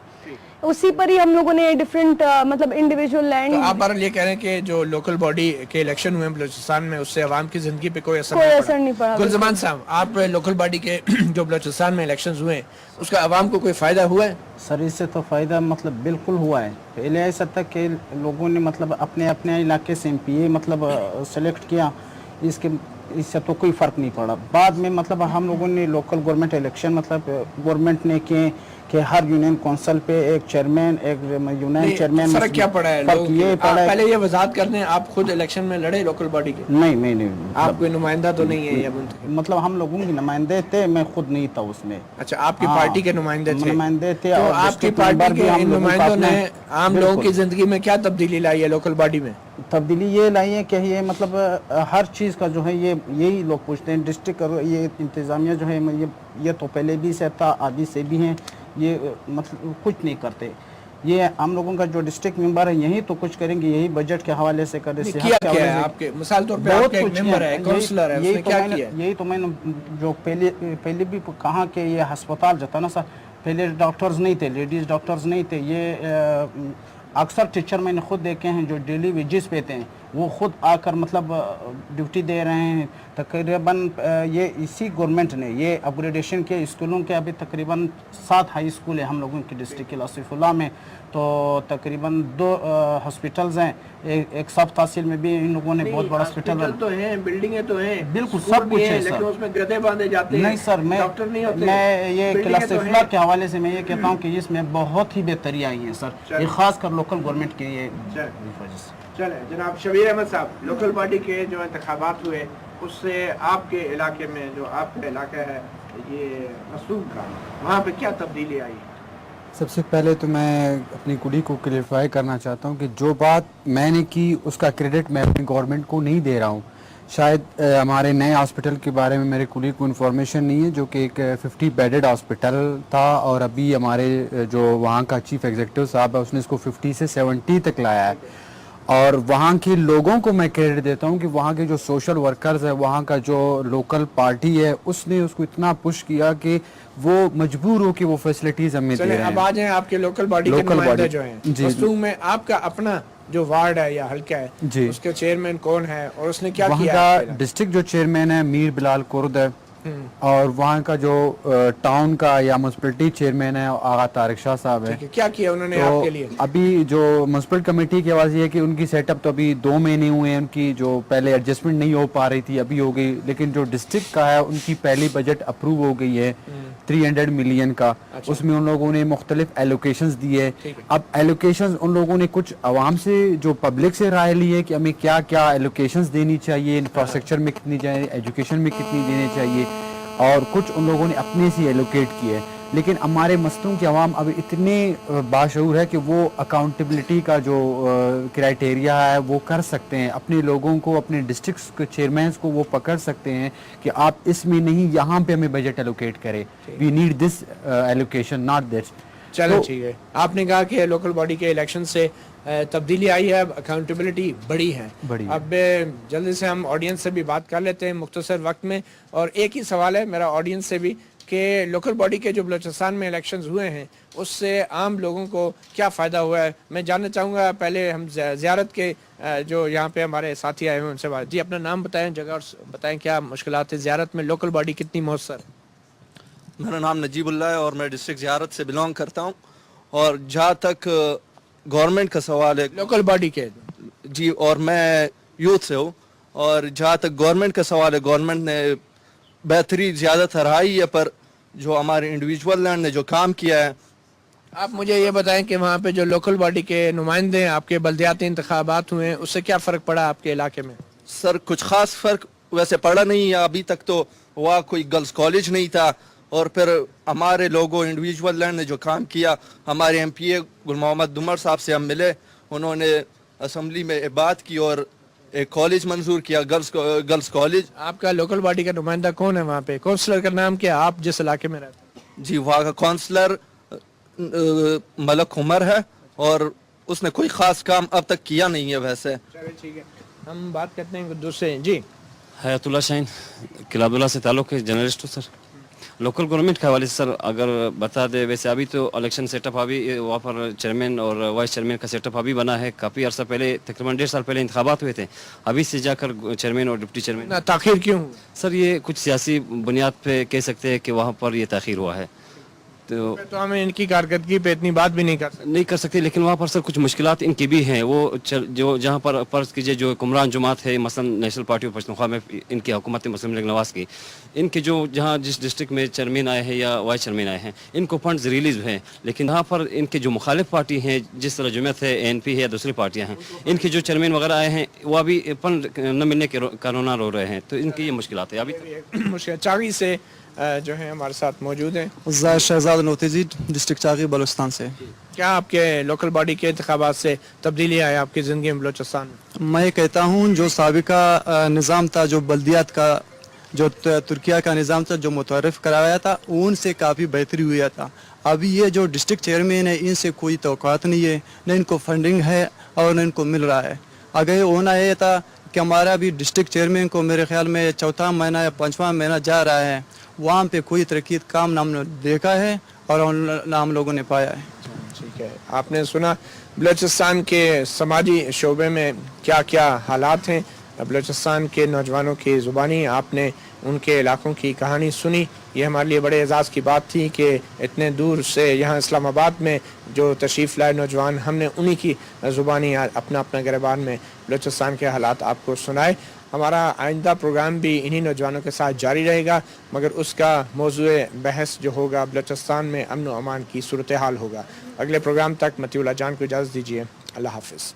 S3: اسی پر ہی ہم لوگوں نے ڈفرینٹ مطلب انڈیویجول لینڈ.
S1: آپ بہرحال یہ کہہ رہے ہیں کہ جو لوکل باڈی کے الیکشن ہوئے بلوچستان میں اس سے عوام کی زندگی پہ کوئی اثر نہیں پڑا. گلزمان صاحب, آپ لوکل باڈی کے جو بلوچستان میں الیکشنز ہوئے اس کا عوام کو کوئی فائدہ ہوا ہے؟
S4: سر اس سے تو فائدہ مطلب بالکل ہوا ہے. پہلے ایسا تھا کہ لوگوں نے مطلب اپنے اپنے علاقے سے ایم پی اے مطلب سلیکٹ کیا, اس سے تو کوئی فرق نہیں پڑا. بعد میں مطلب ہم لوگوں نے لوکل گورنمنٹ الیکشن مطلب گورنمنٹ نے کیے کہ ہر یونین کونسل پہ ایک چیئرمین, ایک یونین چیئرمین.
S1: فرق کیا پڑا ہے؟
S4: فرق یہ پڑا ہے,
S1: پہلے یہ وضاحت کر دیں, آپ خود الیکشن میں لڑے لوکل باڈی کے؟
S4: نہیں میں نہیں,
S1: آپ کوئی نمائندہ تو نہیں ہے یا
S4: مطلب ہم لوگوں کے نمائندے تھے, میں خود نہیں تھا اس میں.
S1: اچھا, آپ کی پارٹی کے نمائندے
S4: تھے.
S1: تو آپ کی پارٹی کے ان نمائندوں نے عام لوگوں کی زندگی میں کیا تبدیلی لائی ہے لوکل باڈی میں؟
S4: تبدیلی یہ لائی ہے کہ یہ مطلب ہر چیز کا جو ہے یہی لوگ پوچھتے ہیں. ڈسٹرکٹ یہ انتظامیہ جو ہے یہ تو پہلے بھی سے تھا, آدھی سے بھی ہیں, یہ مطلب کچھ نہیں کرتے. یہ ہم لوگوں کا جو ڈسٹرکٹ ممبر ہے یہی تو کچھ کریں گے, یہی بجٹ کے حوالے سے کریں.
S1: آپ کے مثال طور پہ آپ کے ایک ممبر ہے, کونسلر ہے, اس نے کیا کیا؟
S4: یہی تو میں نے جو پہلے بھی کہا کہ یہ ہسپتال جو تھا نا سر, پہلے ڈاکٹرز نہیں تھے, لیڈیز ڈاکٹرز نہیں تھے. یہ اکثر ٹیچر میں نے خود دیکھے ہیں جو ڈیلی ویجز پہ تھے, وہ خود آ کر مطلب ڈیوٹی دے رہے ہیں. تقریباً یہ اسی گورنمنٹ نے یہ اپگریڈیشن کے اسکولوں کے ابھی تقریباً 7 ہائی اسکول ہیں ہم لوگوں کی ڈسٹرکٹ آصف اللہ میں. تو تقریباً 2 ہاسپٹلز ہیں, ایک سب تحصیل میں بھی ان لوگوں نے بہت بڑا ہاسپٹل
S1: تو ہیں, بلڈنگیں تو ہیں,
S4: بالکل سب کچھ ہے
S1: لیکن اس میں گدے باندھے جاتے ہیں.
S4: نہیں سر, میں یہ کلاس افلا کے حوالے سے میں یہ کہتا ہوں کہ اس میں بہت ہی بہتری آئی ہے سر, یہ خاص کر لوکل گورنمنٹ کے یہ وجہ سے.
S1: چلیں جناب شبیر احمد صاحب, لوکل باڈی کے جو انتخابات ہوئے اس سے آپ کے علاقے میں, جو آپ کا علاقہ ہے یہ مسعود کا, وہاں پہ کیا تبدیلی آئی؟
S5: سب سے پہلے تو میں اپنی کلی کو کلیئرفائی کرنا چاہتا ہوں کہ جو بات میں نے کی اس کا کریڈٹ میں اپنی گورنمنٹ کو نہیں دے رہا ہوں. شاید ہمارے نئے ہاسپٹل کے بارے میں میرے کلی کو انفارمیشن نہیں ہے, جو کہ ایک 50 بیڈڈ ہاسپٹل تھا, اور ابھی ہمارے جو وہاں کا چیف ایگزیکٹو صاحب ہے اس نے اس کو 50 سے 70 تک لایا ہے. اور وہاں کے لوگوں کو میں کریڈٹ دیتا ہوں کہ وہاں کے جو سوشل ورکرز ہیں, وہاں کا جو لوکل پارٹی ہے, اس نے اس کو اتنا پش کیا کہ وہ مجبور ہو کہ وہ فیسلٹیز ہمیں دے رہے ہیں.
S1: اب آ جائیں آپ کے لوکل باڈی کے نمائندے جو ہیں, مستونگ میں آپ کا اپنا جو وارڈ ہے یا حلقہ ہے, اس کے چیئرمین کون ہے اور اس نے کیا کیا؟
S5: وہاں کا ڈسٹرکٹ جو چیئرمین ہے میر بلال کرد ہے, اور وہاں کا جو ٹاؤن کا یا میونسپلٹی چیئرمین ہے آغا طارق شاہ صاحب ہے.
S1: کیا کیا انہوں نے آپ کے لیے؟
S5: ابھی جو میونسپل کمیٹی کی آواز یہ ہے کہ ان کی سیٹ اپ تو ابھی 2 مہینے ہوئے ہیں, ان کی جو پہلے ایڈجسٹمنٹ نہیں ہو پا رہی تھی ابھی ہو گئی, لیکن جو ڈسٹرکٹ کا ہے ان کی پہلی بجٹ اپروو ہو گئی ہے 300 ملین کا. اس میں ان لوگوں نے مختلف ایلوکیشنز دیے. اب ایلوکیشنز ان لوگوں نے کچھ عوام سے جو پبلک سے رائے لی ہے کہ ہمیں کیا کیا ایلوکیشنز دینی چاہیے, انفراسٹرکچر میں کتنی چاہیے, ایجوکیشن میں کتنی دینی چاہیے, اور کچھ ان لوگوں نے اپنے سے ایلوکیٹ کیے. لیکن ہمارے مستونگ کے عوام اب اتنے باشعور ہے کہ وہ اکاؤنٹیبلٹی کا جو کرائٹیریا ہے وہ کر سکتے ہیں, اپنے لوگوں کو, اپنے ڈسٹرکٹس کے چیئرمینس کو وہ پکڑ سکتے ہیں کہ آپ اس میں نہیں, یہاں پہ ہمیں بجٹ ایلوکیٹ کرے, we need this allocation not this.
S1: چلو ٹھیک ہے, آپ نے کہا کہ لوکل باڈی کے الیکشن سے تبدیلی آئی ہے, اب اکاؤنٹیبلٹی بڑی ہے. اب جلدی سے ہم آڈینس سے بھی بات کر لیتے ہیں مختصر وقت میں, اور ایک ہی سوال ہے میرا آڈینس سے بھی کہ لوکل باڈی کے جو بلوچستان میں الیکشنز ہوئے ہیں اس سے عام لوگوں کو کیا فائدہ ہوا ہے. میں جاننا چاہوں گا, پہلے ہم زیارت کے جو یہاں پہ ہمارے ساتھی آئے ہوئے ان سے بات. جی اپنا نام بتائیں, جگہ, اور بتائیں کیا مشکلات ہیں زیارت میں, لوکل باڈی کتنی مؤثر؟
S12: میرا نام نجیب اللہ ہے اور میں ڈسٹرکٹ زیارت سے بلانگ کرتا ہوں. اور جہاں تک گورنمنٹ کا سوال ہے,
S1: لوکل باڈی کے,
S12: جی, اور میں یوتھ سے ہوں, اور جہاں تک گورنمنٹ کا سوال ہے, گورنمنٹ نے بہتری زیادہ ترائی ہے, پر جو ہمارے انڈیویجول لینڈ نے جو کام کیا ہے.
S1: آپ مجھے یہ بتائیں کہ وہاں پہ جو لوکل باڈی کے نمائندے آپ کے بلدیاتی انتخابات ہوئے ہیں, اس سے کیا فرق پڑا آپ کے علاقے میں؟
S12: سر کچھ خاص فرق ویسے پڑا نہیں ہے ابھی تک, تو وہاں کوئی گرلز کالج نہیں تھا, اور پھر ہمارے لوگوں انڈیویجول لینڈ نے جو کام کیا, ہمارے ایم پی اے گل محمد دمر صاحب سے ہم ملے, انہوں نے اسمبلی میں بات کی اور ایک کالج منظور کیا, گرلز کالج.
S1: آپ کا لوکل باڈی کا نمائندہ کون ہے وہاں پہ, کونسلر کا نام کیا, آپ جس علاقے میں رہتے ہیں؟
S12: جی, وہاں کا کونسلر ملک عمر ہے, اور اس نے کوئی خاص کام اب تک کیا نہیں ہے. ویسے
S1: ٹھیک ہے, ہم بات کرتے ہیں دوسرے. جی,
S13: حیات اللہ شاہین, قلعہ عبداللہ سے تعلق ہے, جرنلسٹ ہوں سر. لوکل گورنمنٹ کے حوالے سے سر اگر بتا دے, ویسے ابھی تو الیکشن سیٹ اپ ابھی وہاں پر چیئرمین اور وائس چیئرمین کا سیٹ اپ ابھی بنا ہے. کافی عرصہ پہلے, تقریباً 1.5 سال پہلے انتخابات ہوئے تھے, ابھی سے جا کر چیئرمین اور ڈپٹی چیئرمین.
S1: تاخیر کیوں
S13: سر؟ یہ کچھ سیاسی بنیاد پہ کہہ سکتے ہیں کہ وہاں پر یہ تاخیر ہوا ہے.
S1: تو ہمیں ان کی کارکردگی پہ اتنی بات بھی نہیں کر
S13: سکتے, لیکن وہاں پر سر کچھ مشکلات ان کی بھی ہیں. وہ جو جہاں پر فرض کیجئے جو حکمران جماعت ہے, مثلا نیشنل پارٹی آف پشتونخوا میں ان کی حکومت مسلم لیگ نواز کی, ان کے جو جہاں جس ڈسٹرکٹ میں چیئرمین آئے ہیں یا وائس چیئرمین آئے ہیں, ان کو فنڈز ریلیز ہیں, لیکن یہاں پر ان کے جو مخالف پارٹی ہیں, جس طرح جمعیت ہے, ANP ہے یا دوسری پارٹیاں ہیں, ان کے جو چیئرمین وغیرہ آئے ہیں وہ ابھی فنڈ نہ ملنے کے کارنامے رو رہے ہیں. تو ان کی یہ مشکلات ہیں ابھی.
S1: چاغی سے جو ہیں ہمارے ساتھ موجود ہیں,
S14: زاہد شہزاد نوتیزی, ڈسٹرکٹ چاغی, بلوچستان سے.
S1: کیا آپ کے لوکل باڈی کے انتخابات سے تبدیلی آئی آپ کی زندگی میں بلوچستان میں؟
S14: میں کہتا ہوں جو سابقہ نظام تھا, جو بلدیات کا, جو ترکیہ کا نظام تھا, جو متعارف کرایا تھا, ان سے کافی بہتری ہوا تھا. ابھی یہ جو ڈسٹرکٹ چیئرمین ہے, ان سے کوئی توقعات نہیں ہے, نہ ان کو فنڈنگ ہے اور نہ ان کو مل رہا ہے. اگر ہونا یہ تھا کہ ہمارا بھی ڈسٹرکٹ چیئرمین کو میرے خیال میں 4واں مہینہ یا 5واں مہینہ جا رہا ہے, وہاں پہ کوئی ترقی کام نہ ہم نے دیکھا ہے اور نہ ہم لوگوں نے پایا ہے.
S1: ٹھیک ہے, آپ نے سنا بلوچستان کے سماجی شعبے میں کیا کیا حالات ہیں, بلوچستان کے نوجوانوں کی زبانی آپ نے ان کے علاقوں کی کہانی سنی. یہ ہمارے لیے بڑے اعزاز کی بات تھی کہ اتنے دور سے یہاں اسلام آباد میں جو تشریف لائے نوجوان, ہم نے انہی کی زبانی اپنا گریبان میں بلوچستان کے حالات آپ کو سنائے. ہمارا آئندہ پروگرام بھی انہی نوجوانوں کے ساتھ جاری رہے گا, مگر اس کا موضوع بحث جو ہوگا بلوچستان میں امن و امان کی صورتحال ہوگا. اگلے پروگرام تک مطیع اللہ جان کو اجازت دیجیے. اللہ حافظ.